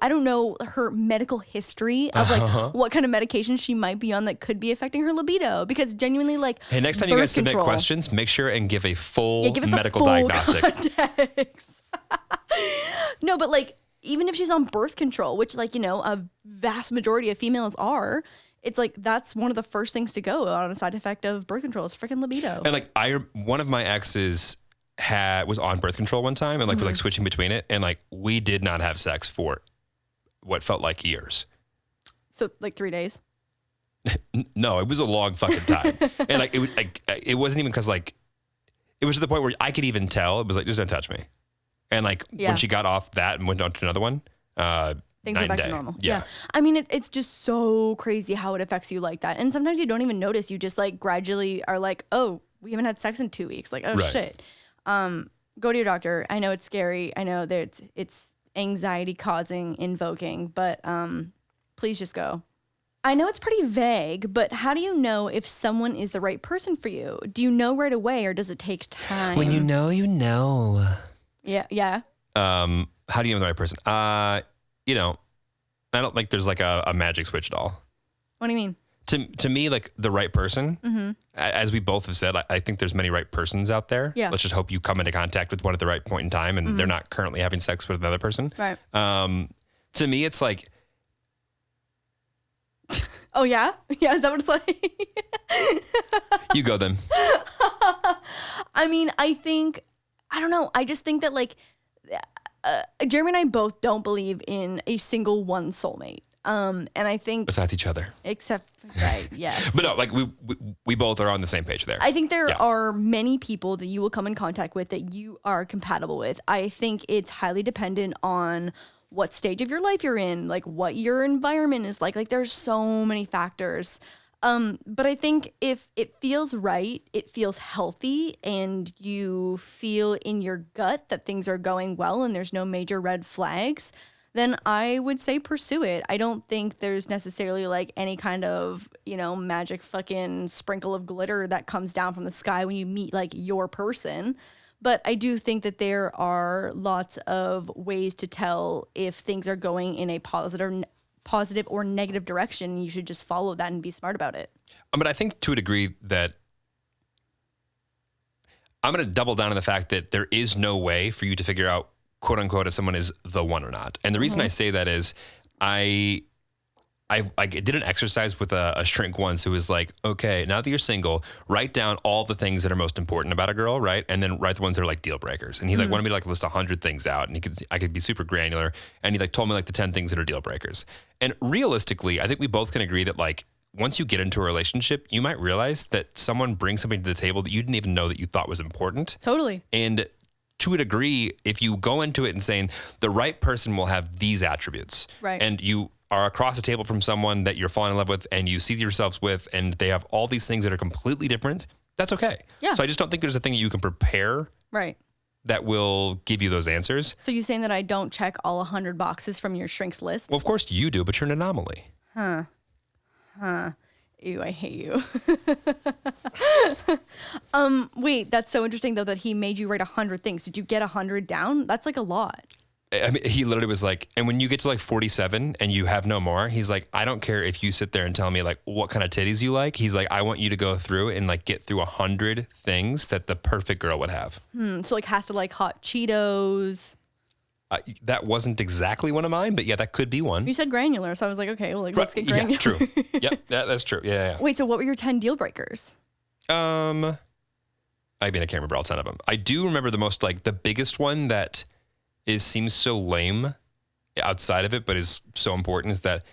her medical history of like what kind of medication she might be on that could be affecting her libido. Because genuinely, like, Hey, next time you guys submit questions, make sure and give a full give us medical the full diagnostic. context. No, but like even if she's on birth control, which like a vast majority of females are. It's like that's one of the first things to go on a side effect of birth control is freaking libido. And like one of my exes was on birth control one time and like we're like switching between it and like we did not have sex for what felt like years. So like 3 days. No, it was a long fucking time. And like it wasn't even because like it was to the point where I could even tell it was like just don't touch me. And like when she got off that and went on to another one, things are back to normal. Yeah. I mean, it's just so crazy how it affects you like that. And sometimes you don't even notice. You just like gradually are like, oh, we haven't had sex in 2 weeks. Like, oh shit. Go to your doctor. I know it's scary. I know that it's anxiety causing, invoking, but please just go. I know it's pretty vague, but how do you know if someone is the right person for you? Do you know right away or does it take time? When you know, you know. Yeah. Yeah. How do you know the right person? I don't think there's like a magic switch at all. What do you mean? To me, like the right person, as we both have said, I think there's many right persons out there. Yeah. Let's just hope you come into contact with one at the right point in time and they're not currently having sex with another person. Right. To me, it's like... Oh, yeah? Yeah, is that what it's like? You go then. I mean, I don't know. I just think that like... Jeremy and I both don't believe in a single one soulmate. And I think besides each other, except right, yes. But no, like we both are on the same page there. I think there are many people that you will come in contact with that you are compatible with. I think it's highly dependent on what stage of your life you're in, like what your environment is like. Like there's so many factors. But I think if it feels right, it feels healthy, and you feel in your gut that things are going well and there's no major red flags, then I would say pursue it. I don't think there's necessarily like any kind of, magic fucking sprinkle of glitter that comes down from the sky when you meet like your person. But I do think that there are lots of ways to tell if things are going in a positive or negative direction. You should just follow that and be smart about it. But I think to a degree that I'm going to double down on the fact that there is no way for you to figure out, quote unquote, if someone is the one or not. And the reason I say that is I did an exercise with a shrink once who was like, okay, now that you're single, write down all the things that are most important about a girl, right? And then write the ones that are like deal breakers. And he like wanted me to like list 100 things out, and I could be super granular. And he like told me like the 10 things that are deal breakers. And realistically, I think we both can agree that like once you get into a relationship, you might realize that someone brings something to the table that you didn't even know that you thought was important. Totally. And to a degree, if you go into it and saying the right person will have these attributes, right, and you are across the table from someone that you're falling in love with and you see yourselves with, and they have all these things that are completely different, that's okay. Yeah. So I just don't think there's a thing that you can prepare, right, that will give you those answers. So you're saying that I don't check all 100 boxes from your shrinks list? Well, of course you do, but you're an anomaly. Ew, I hate you. Wait, that's so interesting though that he made you write 100 things. Did you get 100 down? That's like a lot. I mean, he literally was like, and when you get to like 47 and you have no more, he's like, I don't care if you sit there and tell me like what kind of titties you like. He's like, I want you to go through and like get through 100 things that the perfect girl would have. So like has to like hot Cheetos. That wasn't exactly one of mine, but yeah, that could be one. You said granular, so I was like, okay, well, like, let's get granular. Yeah, true. Yep, that's true. Yeah. Wait, so what were your 10 deal breakers? I mean, I can't remember all 10 of them. I do remember the most, like, the biggest one that seems so lame outside of it, but is so important, is that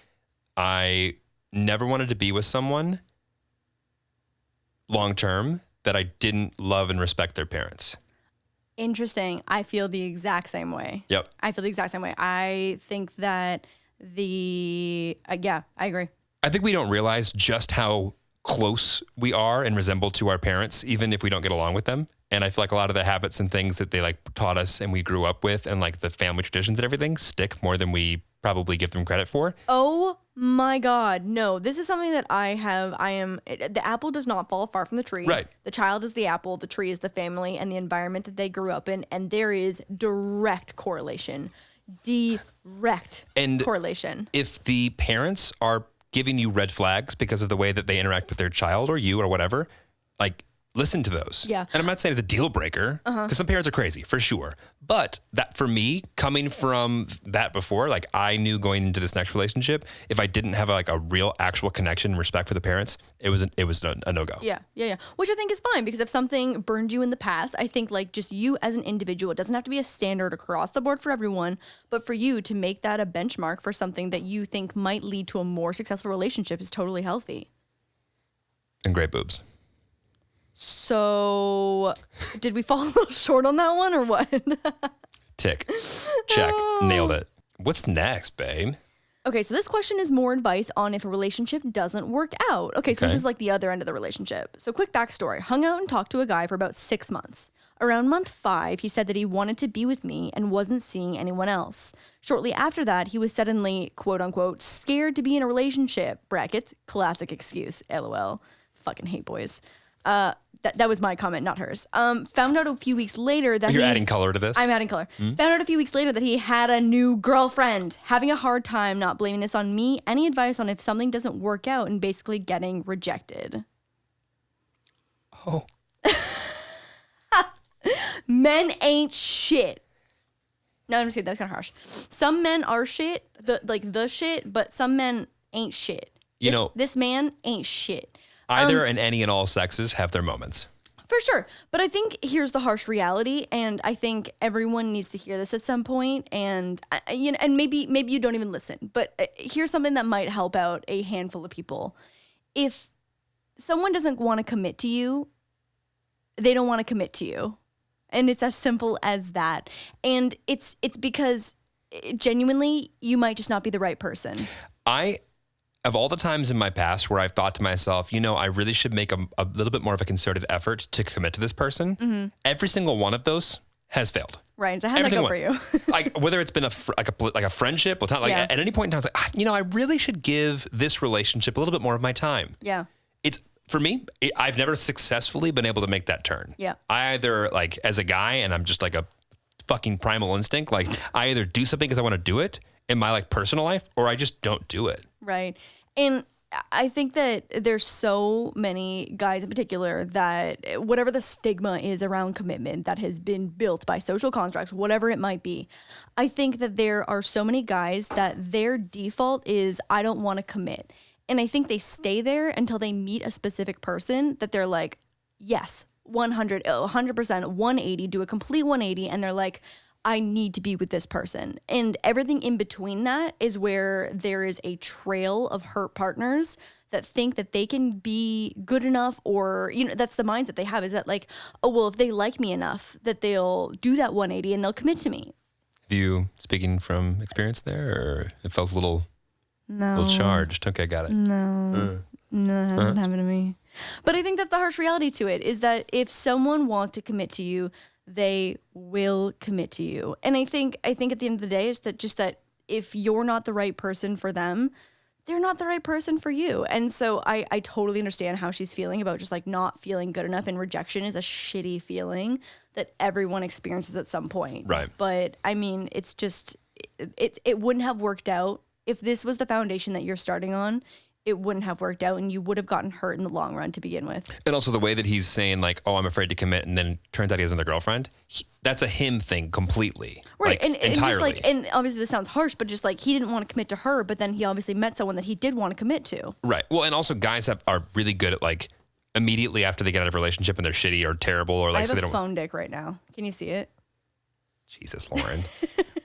I never wanted to be with someone long term that I didn't love and respect their parents. Interesting. I feel the exact same way. Yep. I feel the exact same way. I think that I agree. I think we don't realize just how close we are and resemble to our parents, even if we don't get along with them. And I feel like a lot of the habits and things that they like taught us and we grew up with and like the family traditions and everything stick more than we probably give them credit for. Oh my God. No, this is something that the apple does not fall far from the tree. Right. The child is the apple, the tree is the family and the environment that they grew up in. And there is direct correlation. Correlation. If the parents are giving you red flags because of the way that they interact with their child or you or whatever, like listen to those. Yeah. And I'm not saying it's a deal breaker because some parents are crazy for sure. But that for me, coming from that before, like I knew going into this next relationship, if I didn't have like a real actual connection and respect for the parents, it was a no-go. Yeah. Which I think is fine because if something burned you in the past, I think like just you as an individual, it doesn't have to be a standard across the board for everyone, but for you to make that a benchmark for something that you think might lead to a more successful relationship is totally healthy. And great boobs. So, did we fall a little short on that one or what? Tick. Check. Nailed it. What's next, babe? Okay, so this question is more advice on if a relationship doesn't work out. Okay, so this is like the other end of the relationship. So quick backstory. Hung out and talked to a guy for about 6 months. Around month 5, he said that he wanted to be with me and wasn't seeing anyone else. Shortly after that, he was suddenly, quote unquote, scared to be in a relationship. Brackets, classic excuse, LOL. Fucking hate boys. That was my comment, not hers. Found out a few weeks later that You're adding color to this? I'm adding color. Found out a few weeks later that he had a new girlfriend. Having a hard time not blaming this on me. Any advice on if something doesn't work out and basically getting rejected? Oh. Men ain't shit. No, I'm just kidding. That's kind of harsh. Some men are shit, the shit, but some men ain't shit. This man ain't shit. Either and any and all sexes have their moments. For sure. But I think here's the harsh reality, and I think everyone needs to hear this at some point, and and maybe you don't even listen, but here's something that might help out a handful of people. If someone doesn't want to commit to you, they don't want to commit to you. And it's as simple as that. And it's because genuinely you might just not be the right person. Of all the times in my past where I've thought to myself, I really should make a little bit more of a concerted effort to commit to this person. Every single one of those has failed. Right. So how did that go for you? Like whether it's been a friendship, at any point in time, I was like, I really should give this relationship a little bit more of my time. Yeah. It's for me. I've never successfully been able to make that turn. Yeah. I either like as a guy, and I'm just like a fucking primal instinct. Like I either do something because I want to do it in my like personal life, or I just don't do it. Right. And I think that there's so many guys in particular that whatever the stigma is around commitment that has been built by social constructs, whatever it might be, I think that there are so many guys that their default is, I don't want to commit. And I think they stay there until they meet a specific person that they're like, yes, 100%, 180, do a complete 180. And they're like, I need to be with this person. And everything in between that is where there is a trail of hurt partners that think that they can be good enough, or, that's the mindset they have, is that like, oh, well, if they like me enough that they'll do that 180 and they'll commit to me. Have you speaking from experience there, or it felt a little charged? Okay, got it. No, that hasn't happened to me. But I think that's the harsh reality to it, is that if someone wants to commit to you, they will commit to you. And I think at the end of the day, it's that if you're not the right person for them, they're not the right person for you. And so I totally understand how she's feeling about just like not feeling good enough, and rejection is a shitty feeling that everyone experiences at some point. Right. But I mean, it's just, it wouldn't have worked out if this was the foundation that you're starting on. It wouldn't have worked out, and you would have gotten hurt in the long run to begin with. And also the way that he's saying like, oh, I'm afraid to commit, and then turns out he has another girlfriend. That's a him thing completely. Right. Like, and entirely. Just like, and obviously this sounds harsh, but just like he didn't want to commit to her, but then he obviously met someone that he did want to commit to. Right. Well, and also guys are really good at like immediately after they get out of a relationship and they're shitty or terrible, or like, I have so they a don't. phone dick right now. Can you see it? Jesus, Lauren.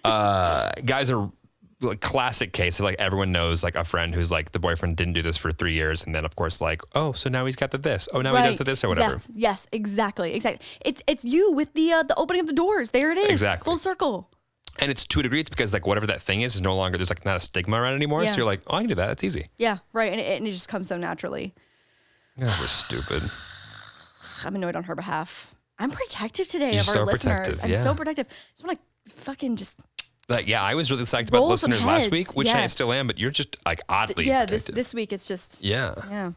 Guys are like classic case of like everyone knows like a friend who's like the boyfriend didn't do this for 3 years. And then of course like, oh, so now he's got the this. Oh, now he does the this or whatever. Yes, exactly. It's you with the opening of the doors. There it is. Exactly. Full circle. And it's to a degree, it's because like whatever that thing is no longer, there's like not a stigma around it anymore. Yeah. So you're like, oh, I can do that. That's easy. Yeah, right. And it just comes so naturally. Oh, we're stupid. I'm annoyed on her behalf. I'm protective today You're of our so listeners. protective, I'm so protective. I just want to fucking just... Like, yeah, I was really psyched about roll some listeners last heads. week, which I still am, but you're just like oddly protective. This week it's just... Yeah.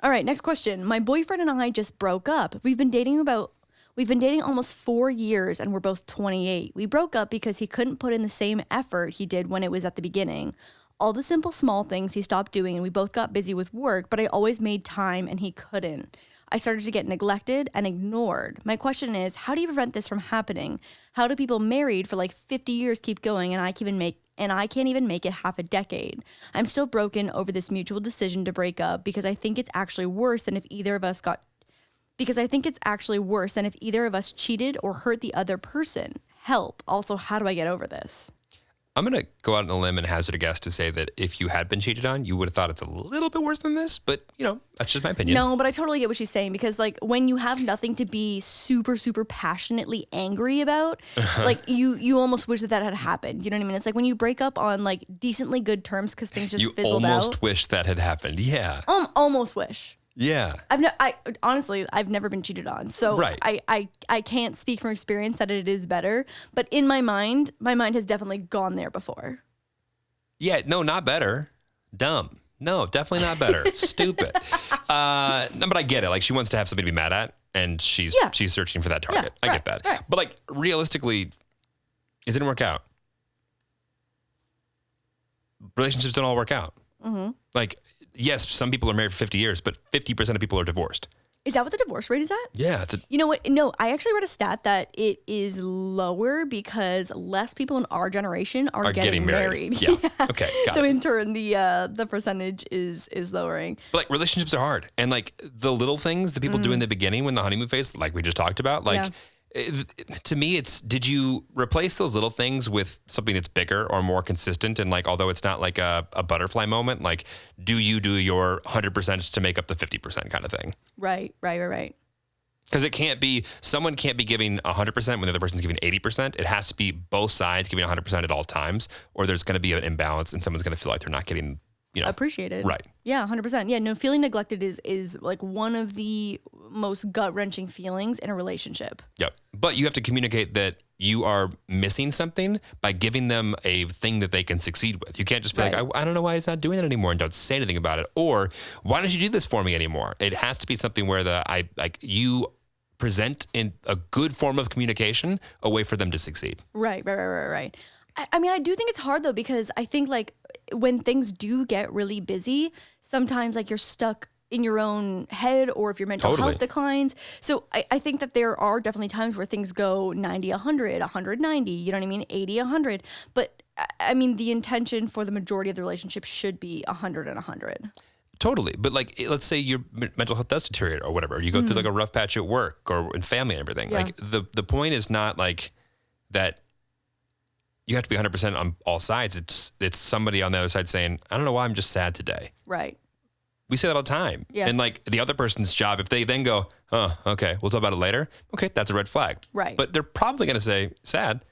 All right, next question. My boyfriend and I just broke up. We've been dating almost 4 years and we're both 28. We broke up because he couldn't put in the same effort he did when it was at the beginning. All the simple small things he stopped doing and we both got busy with work, but I always made time and he couldn't. I started to get neglected and ignored. My question is, how do you prevent this from happening? How do people married for like 50 years keep going and I can't even make it half a decade? I'm still broken over this mutual decision to break up because I think it's actually worse than if either of us cheated or hurt the other person. Help. Also, how do I get over this? I'm going to go out on a limb and hazard a guess to say that if you had been cheated on, you would have thought it's a little bit worse than this, but that's just my opinion. No, but I totally get what she's saying because like when you have nothing to be super, super passionately angry about, like you almost wish that had happened. You know what I mean? It's like when you break up on like decently good terms because things just fizzled out. You almost wish that had happened. Yeah. Almost wish. Yeah. I've never been cheated on. So right. I can't speak from experience that it is better, but in my mind has definitely gone there before. Yeah, no, not better. Dumb. No, definitely not better. Stupid. No, but I get it. Like she wants to have something to be mad at and she's searching for that target. I get that. Right. But like realistically, it didn't work out. Relationships don't all work out. Mm-hmm. Like, yes, some people are married for 50 years, but 50% of people are divorced. Is that what the divorce rate is at? Yeah. You know what? No, I actually read a stat that it is lower because less people in our generation are getting married. Yeah. Okay. So in turn, the percentage is lowering. But like relationships are hard. And like the little things that people do in the beginning when the honeymoon phase, like we just talked about, like to me, it's, did you replace those little things with something that's bigger or more consistent? And like, although it's not like a butterfly moment, like, do you do your 100% to make up the 50% kind of thing? Right. Because it can't be, someone can't be giving 100% when the other person's giving 80%. It has to be both sides giving 100% at all times, or there's going to be an imbalance and someone's going to feel like they're not getting, appreciated. Right. Yeah, 100%. Yeah, no, feeling neglected is like one of the most gut-wrenching feelings in a relationship. Yep. But you have to communicate that you are missing something by giving them a thing that they can succeed with. You can't just be like, I don't know why he's not doing it anymore, and don't say anything about it. Or why don't you do this for me anymore? It has to be something where you present in a good form of communication, a way for them to succeed. Right. I mean, I do think it's hard though, because I think like when things do get really busy, sometimes like you're stuck in your own head, or if your mental health declines. So I think that there are definitely times where things go 90, 100, 190, you know what I mean? 80, 100. But I mean, the intention for the majority of the relationship should be 100 and 100. Totally. But like, let's say your mental health does deteriorate or whatever. You go through like a rough patch at work or in family and everything. Yeah. Like the point is not like that you have to be 100% on all sides. It's somebody on the other side saying, I don't know why I'm just sad today. Right. We say that all the time. Yeah. And like the other person's job, if they then go, oh, okay, we'll talk about it later. Okay, that's a red flag. Right. But they're probably going to say, sad.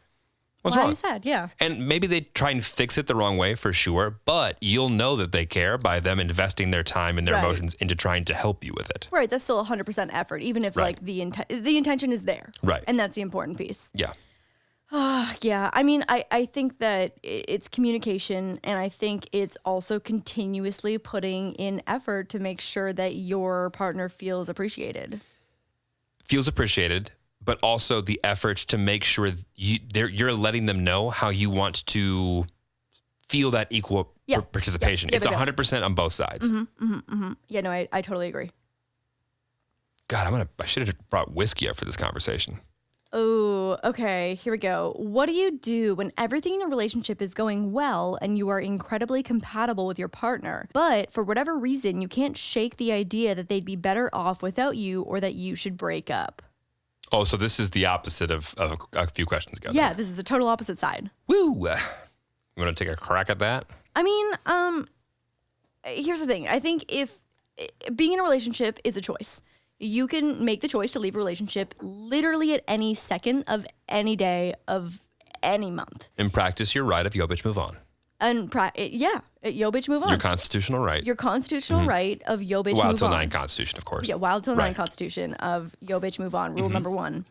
What's wrong? Why are you sad? Yeah. And maybe they try and fix it the wrong way for sure, but you'll know that they care by them investing their time and their emotions into trying to help you with it. Right. That's still 100% effort, even if like the intention is there. Right. And that's the important piece. Yeah. Yeah. I mean, I think that it's communication, and I think it's also continuously putting in effort to make sure that your partner feels appreciated. But also the effort to make sure you're letting them know how you want to feel that equal participation. It's 100% on both sides. Yeah, no, I totally agree. God, I should have brought whiskey up for this conversation. Oh, okay. Here we go. What do you do when everything in a relationship is going well and you are incredibly compatible with your partner, but for whatever reason, you can't shake the idea that they'd be better off without you or that you should break up? Oh, so this is the opposite of a few questions ago. Yeah, this is the total opposite side. Woo! You want to take a crack at that? I mean, here's the thing. I think if being in a relationship is a choice, you can make the choice to leave a relationship literally at any second of any day of any month. And practice your right of yo bitch move on. And yo bitch move on. Your constitutional right. Your constitutional right of yo bitch move on. Wild Til 9 Constitution, of course. Yeah, Wild Til 9 Constitution of yo bitch move on. Rule number 1.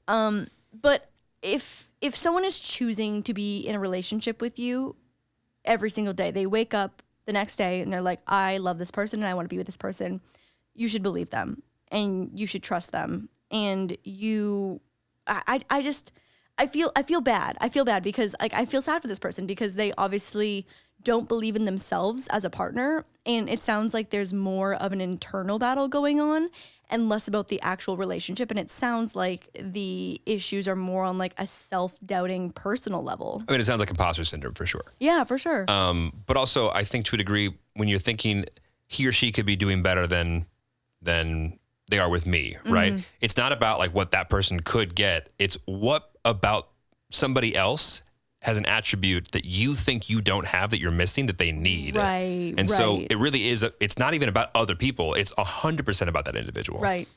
But if someone is choosing to be in a relationship with you every single day, they wake up the next day and they're like, I love this person and I want to be with this person, you should believe them and you should trust them. And I feel bad. I feel bad because like I feel sad for this person because they obviously don't believe in themselves as a partner. And it sounds like there's more of an internal battle going on and less about the actual relationship. And it sounds like the issues are more on like a self-doubting personal level. I mean, it sounds like imposter syndrome for sure. Yeah, for sure. But also I think to a degree, when you're thinking he or she could be doing better than they are with me, right? It's not about like what that person could get. It's what about somebody else has an attribute that you think you don't have that you're missing that they need. Right. And so it really is, it's not even about other people. It's 100% about that individual. Right.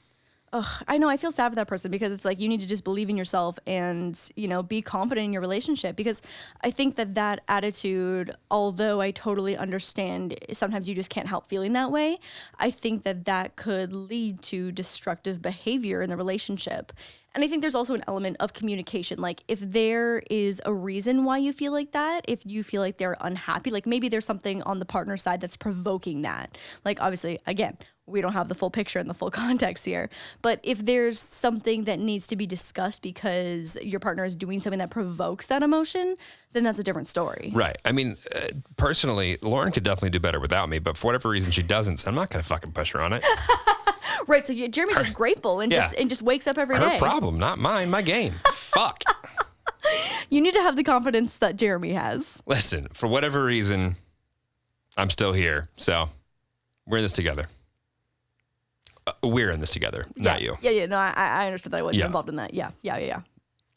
Ugh, I know. I feel sad for that person because it's like you need to just believe in yourself and, you know, be confident in your relationship. Because I think that attitude, although I totally understand sometimes you just can't help feeling that way, I think that could lead to destructive behavior in the relationship. And I think there's also an element of communication. Like if there is a reason why you feel like that, if you feel like they're unhappy, like maybe there's something on the partner side that's provoking that. Like obviously, again, we don't have the full picture and the full context here. But if there's something that needs to be discussed because your partner is doing something that provokes that emotion, then that's a different story. Right. I mean, personally, Lauren could definitely do better without me, but for whatever reason she doesn't, so I'm not going to fucking push her on it. Right, so Jeremy's just grateful and just wakes up every day. Her problem, not mine, my game. Fuck. You need to have the confidence that Jeremy has. Listen, for whatever reason, I'm still here. So we're in this together. We're in this together, not you. Yeah. No, I understood that I wasn't involved in that. Yeah.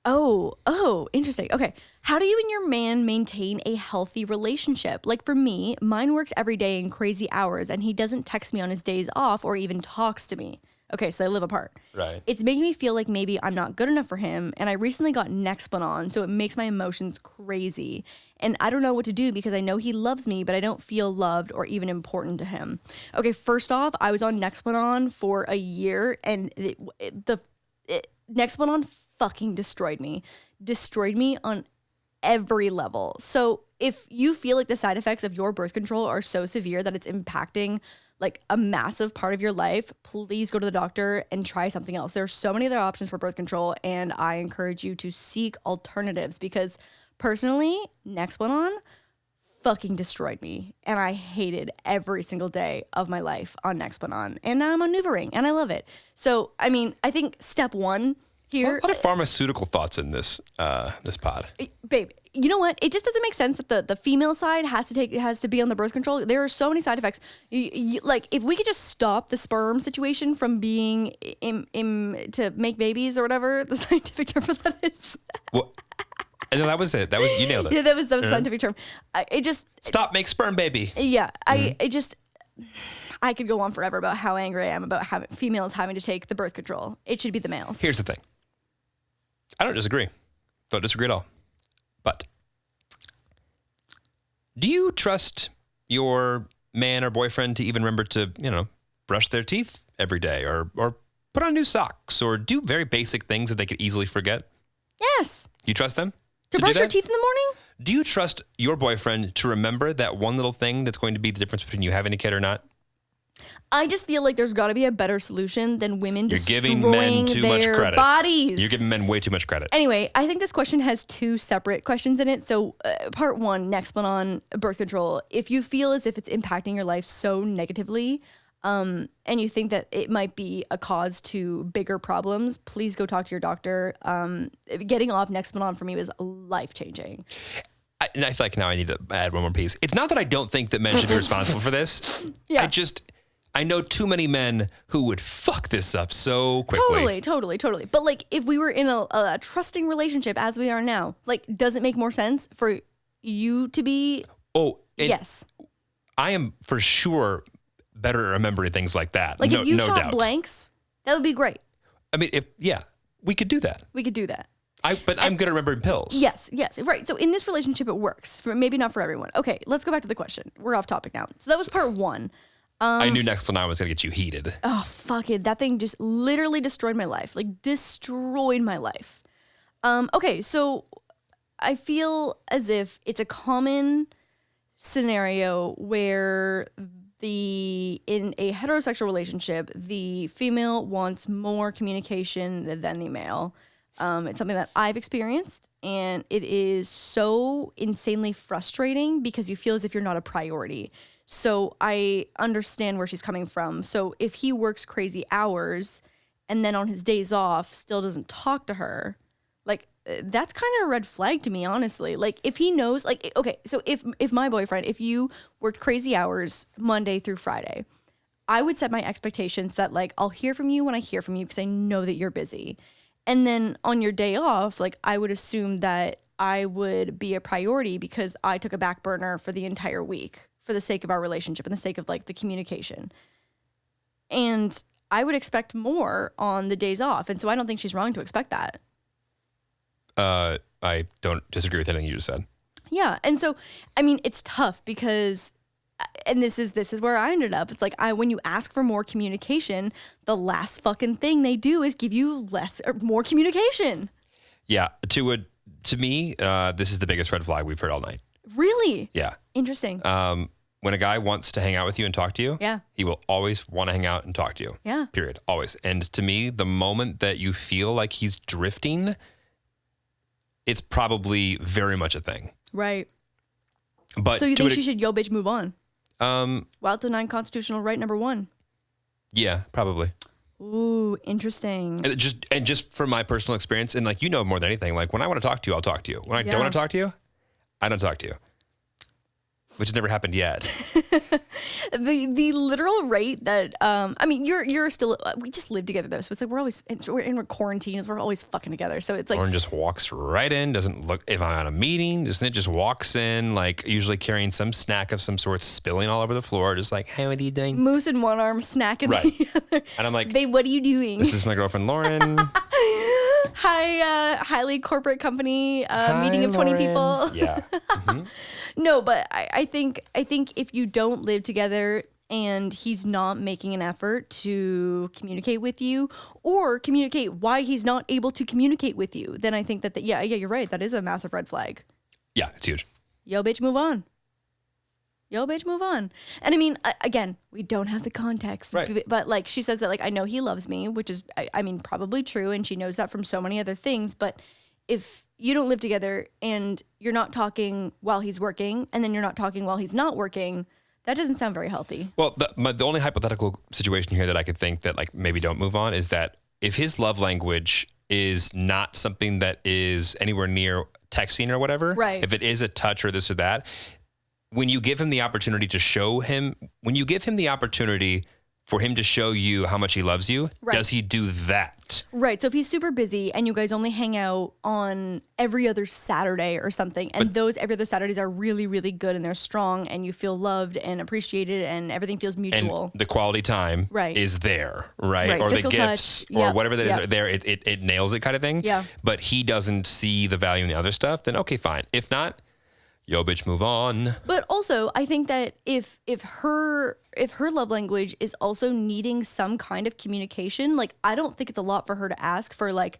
Oh, interesting. Okay. How do you and your man maintain a healthy relationship? Like for me, mine works every day in crazy hours and he doesn't text me on his days off or even talks to me. Okay, so they live apart. Right. It's making me feel like maybe I'm not good enough for him. And I recently got Nexplanon, so it makes my emotions crazy. And I don't know what to do because I know he loves me, but I don't feel loved or even important to him. Okay, first off, I was on Nexplanon for a year and Nexplanon fucking destroyed me. Destroyed me on every level. So if you feel like the side effects of your birth control are so severe that it's impacting like a massive part of your life, please go to the doctor and try something else. There are so many other options for birth control, and I encourage you to seek alternatives because personally, Nexplanon fucking destroyed me, and I hated every single day of my life on Nexplanon. And now I'm on NuvaRing, and I love it. So, I mean, I think step one here. A lot of pharmaceutical thoughts in this pod. Babe, you know what? It just doesn't make sense that the female side has to be on the birth control. There are so many side effects. Like if we could just stop the sperm situation from being to make babies or whatever the scientific term for that is. Well, and then that was it. You nailed it. Yeah, that was the scientific term. Stop, make sperm baby. Yeah, I could go on forever about how angry I am about females having to take the birth control. It should be the males. Here's the thing. I don't disagree. Don't disagree at all. But do you trust your man or boyfriend to even remember to, brush their teeth every day or put on new socks or do very basic things that they could easily forget? Yes. You trust them? To brush your teeth in the morning? Do you trust your boyfriend to remember that one little thing that's going to be the difference between you having a kid or not? I just feel like there's got to be a better solution than women destroying their bodies. You're giving men way too much credit. Anyway, I think this question has two separate questions in it. So part one, Nexplanon, birth control. If you feel as if it's impacting your life so negatively and you think that it might be a cause to bigger problems, please go talk to your doctor. Getting off Nexplanon for me was life-changing. And I feel like now I need to add one more piece. It's not that I don't think that men should be responsible for this. Yeah. I know too many men who would fuck this up so quickly. Totally. But like if we were in a trusting relationship as we are now, like does it make more sense for you to be. Oh, yes. I am for sure better at remembering things like that. Like, if you shot doubt. blanks, that would be great. I mean, we could do that. We could do that. But I'm good at remembering pills. Yes, right. So in this relationship, it works. Maybe not for everyone. Okay, let's go back to the question. We're off topic now. So that was part one. I knew next one I was going to get you heated. Oh, fuck it. That thing just literally destroyed my life. Like, destroyed my life. Okay, so I feel as if it's a common scenario where in a heterosexual relationship, the female wants more communication than the male. It's something that I've experienced, and it is so insanely frustrating because you feel as if you're not a priority. So I understand where she's coming from. So if he works crazy hours and then on his days off still doesn't talk to her, like, that's kind of a red flag to me, honestly. Like, if he knows, like, okay, so if my boyfriend, if you worked crazy hours Monday through Friday, I would set my expectations that, like, I'll hear from you when I hear from you because I know that you're busy. And then on your day off, like, I would assume that I would be a priority because I took a back burner for the entire week for the sake of our relationship and the sake of, like, the communication. And I would expect more on the days off. And so I don't think she's wrong to expect that. I don't disagree with anything you just said. Yeah. And so, I mean, it's tough because, and this is where I ended up. It's like, when you ask for more communication, the last fucking thing they do is give you less or more communication. Yeah. To me, this is the biggest red flag we've heard all night. Really? Yeah. Interesting. When a guy wants to hang out with you and talk to you, yeah, he will always want to hang out and talk to you. Yeah. Period. Always. And to me, the moment that you feel like he's drifting, it's probably very much a thing. Right. But so you think she should bitch move on? Wild Til constitutional right number 1. Yeah, probably. Ooh, interesting. And just from my personal experience, and like, you know, more than anything, like, when I want to talk to you, I'll talk to you. When I don't want to talk to you, I don't talk to you. Which has never happened yet. The literal rate that I mean, you're still, we just live together though, so it's like we're in quarantine, we're always fucking together, so it's like Lauren just walks right in, doesn't look if I'm at a meeting, just walks in, like, usually carrying some snack of some sort, spilling all over the floor, just like, hey, what are you doing? Moose in one arm, snack in the other. And I'm like, babe, what are you doing? This is my girlfriend Lauren. Hi, highly corporate company meeting of 20 people. Yeah. Mm-hmm. No, but I think if you don't live together and he's not making an effort to communicate with you or communicate why he's not able to communicate with you, then I think that yeah, you're right. That is a massive red flag. Yeah, it's huge. Yo, bitch, move on. Yo, bitch, move on. And I mean, again, we don't have the context, right. But like, she says that, like, I know he loves me, which is, I mean, probably true. And she knows that from so many other things. But if you don't live together and you're not talking while he's working and then you're not talking while he's not working, that doesn't sound very healthy. Well, the only hypothetical situation here that I could think that, like, maybe don't move on is that if his love language is not something that is anywhere near texting or whatever, right. If it is a touch or this or that, when you give him the opportunity to show him, when you give him the opportunity for him to show you how much he loves you, right. Does he do that? Right. So if he's super busy and you guys only hang out on every other Saturday or something, and those every other Saturdays are really, really good and they're strong and you feel loved and appreciated and everything feels mutual. And the quality time is there, right? Or Physical the gifts touch. or whatever that is there, it nails it kind of thing. Yeah. But he doesn't see the value in the other stuff, then okay, fine. If not, yo, bitch, move on. But also, I think that if her love language is also needing some kind of communication, like, I don't think it's a lot for her to ask for, like,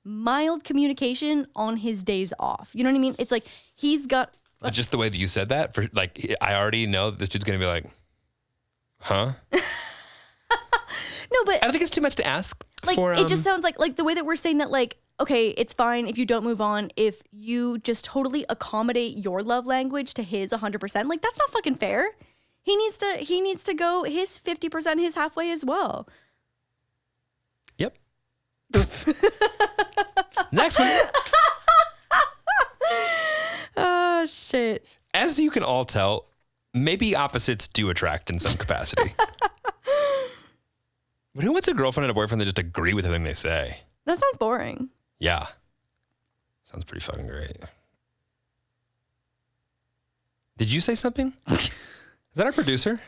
mild communication on his days off. You know what I mean? It's like he's got. But just the way that you said that, for like, I already know this dude's gonna be like, huh? No, but I don't think it's too much to ask. Like, it just sounds like the way that we're saying that, like, okay, it's fine if you don't move on, if you just totally accommodate your love language to his 100%. Like, that's not fucking fair. He needs to go his 50%, his halfway as well. Yep. Next one. Oh, shit. As you can all tell, maybe opposites do attract in some capacity. But who wants a girlfriend and a boyfriend that just agree with everything they say? That sounds boring. Yeah. Sounds pretty fucking great. Did you say something? Is that our producer?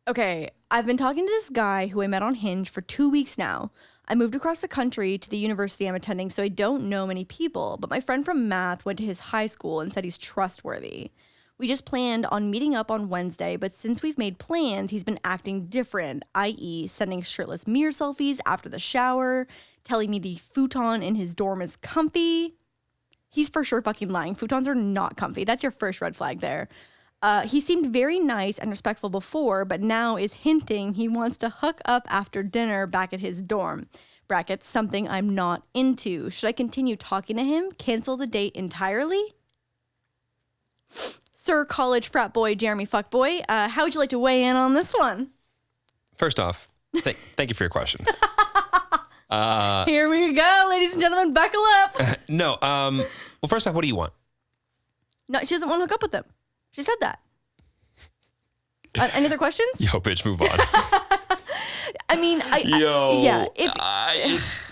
Okay, I've been talking to this guy who I met on Hinge for 2 weeks now. I moved across the country to the university I'm attending, so I don't know many people, but my friend from math went to his high school and said he's trustworthy. We just planned on meeting up on Wednesday, but since we've made plans, he's been acting different, i.e. sending shirtless mirror selfies after the shower, telling me the futon in his dorm is comfy. He's for sure fucking lying. Futons are not comfy. That's your first red flag there. He seemed very nice and respectful before, but now is hinting he wants to hook up after dinner back at his dorm. Brackets, something I'm not into. Should I continue talking to him? Cancel the date entirely? Sir College Frat Boy Jeremy Fuckboy, how would you like to weigh in on this one? First off, thank you for your question. Here we go, ladies and gentlemen, buckle up. No, well, first off, what do you want? No, she doesn't want to hook up with him. She said that. Any other questions? Yo, bitch, move on. I mean,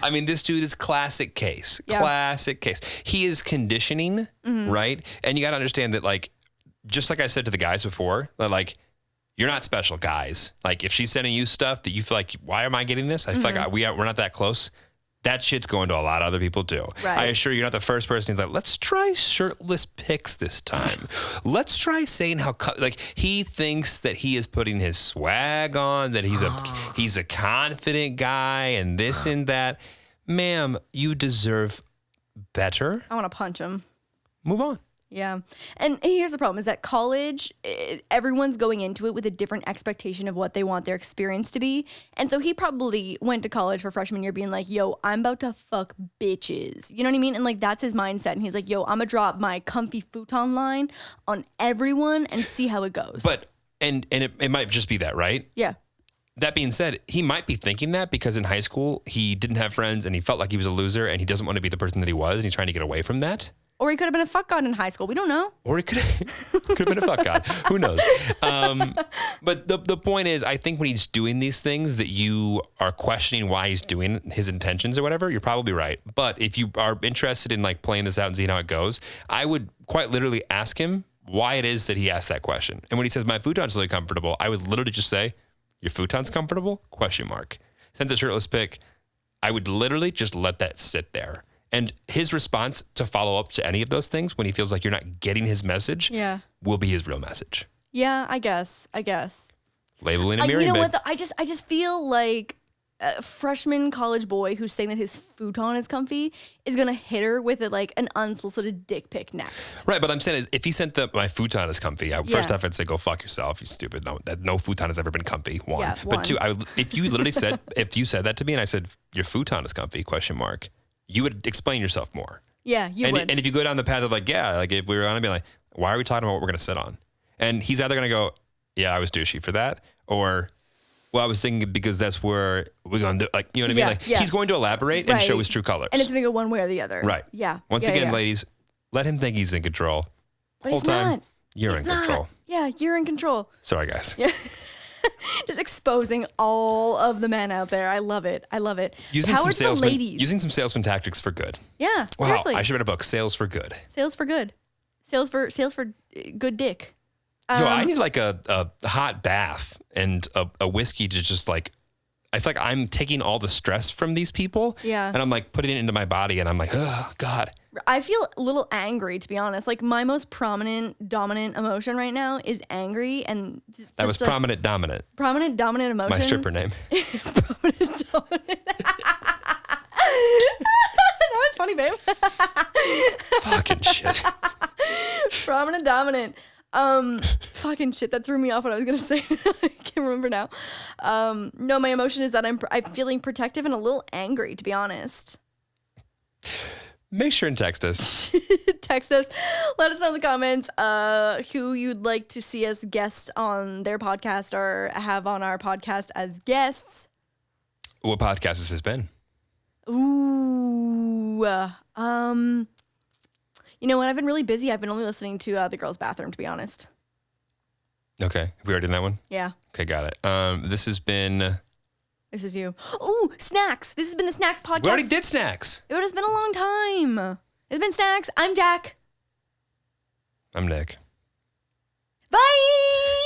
I mean, this dude is classic case. Yeah. Classic case. He is conditioning, right? And you got to understand that, like, just like I said to the guys before, like, you're not special, guys. Like, if she's sending you stuff that you feel like, why am I getting this? I feel like we're not that close. That shit's going to a lot of other people too. Right. I assure you, you're not the first person who's like, let's try shirtless pics this time. Let's try saying how, like, he thinks that he is putting his swag on, that he's a confident guy and this and that. Ma'am, you deserve better. I want to punch him. Move on. Yeah. And here's the problem is that college, everyone's going into it with a different expectation of what they want their experience to be. And so he probably went to college for freshman year being like, yo, I'm about to fuck bitches. You know what I mean? And like, that's his mindset. And he's like, yo, I'm gonna drop my comfy futon line on everyone and see how it goes. But, and it might just be that, right? Yeah. That being said, he might be thinking that because in high school, he didn't have friends and he felt like he was a loser and he doesn't want to be the person that he was and he's trying to get away from that. Or he could have been a fuck god in high school. We don't know. Or he could have been a fuck god. Who knows? But the point is, I think when he's doing these things that you are questioning why he's doing his intentions or whatever, you're probably right. But if you are interested in like playing this out and seeing how it goes, I would quite literally ask him why it is that he asked that question. And when he says, my futon's really comfortable, I would literally just say, your futon's comfortable? ? Sends a shirtless pic. I would literally just let that sit there. And his response to follow up to any of those things when he feels like you're not getting his message will be his real message. Yeah, I guess. Labeling a mirroring, you know what? I just feel like a freshman college boy who's saying that his futon is comfy is going to hit her with an unsolicited dick pic next. Right, but I'm saying is if he sent my futon is comfy, first off, I'd say go fuck yourself, you stupid. No futon has ever been comfy, one. Yeah, but two, if you literally said, if you said that to me and I said, your futon is comfy, ? You would explain yourself more. Yeah, you would. And if you go down the path of like, yeah, like if we were going to be like, why are we talking about what we're going to sit on? And he's either going to go, yeah, I was douchey for that. Or, well, I was thinking because that's where we're going to do, like, you know what I mean? Like he's going to elaborate and show his true colors. And it's going to go one way or the other. Right. Yeah. Once again, ladies, let him think he's in control. But whole time, you're in control. Yeah, you're in control. Sorry, guys. Yeah. Just exposing all of the men out there. I love it. Using some salesman tactics for good. Yeah. Wow. Seriously. I should write a book. Sales for good. Sales for good. Sales for good dick. Yo, I need like a hot bath and a whiskey to just like, I feel like I'm taking all the stress from these people. Yeah. And I'm like putting it into my body and I'm like, oh God. I feel a little angry, to be honest. Like my most prominent, dominant emotion right now is angry. And that was prominent, dominant. Prominent, dominant emotion. My stripper name. Prominent, dominant. That was funny, babe. Fucking shit. Prominent, dominant. Fucking shit. That threw me off what I was going to say. I can't remember now. No, my emotion is that I'm feeling protective and a little angry, to be honest. Make sure and text us. Text us. Let us know in the comments who you'd like to see us guest on their podcast or have on our podcast as guests. What podcast has this been? Ooh. You know what? I've been really busy. I've been only listening to The Girls' Bathroom, to be honest. Okay. Have we already done that one? Yeah. Okay, got it. This has been... This is you. Ooh, snacks. This has been the Snacks podcast. We already did snacks. It has been a long time. It's been snacks. I'm Jack. I'm Nick. Bye.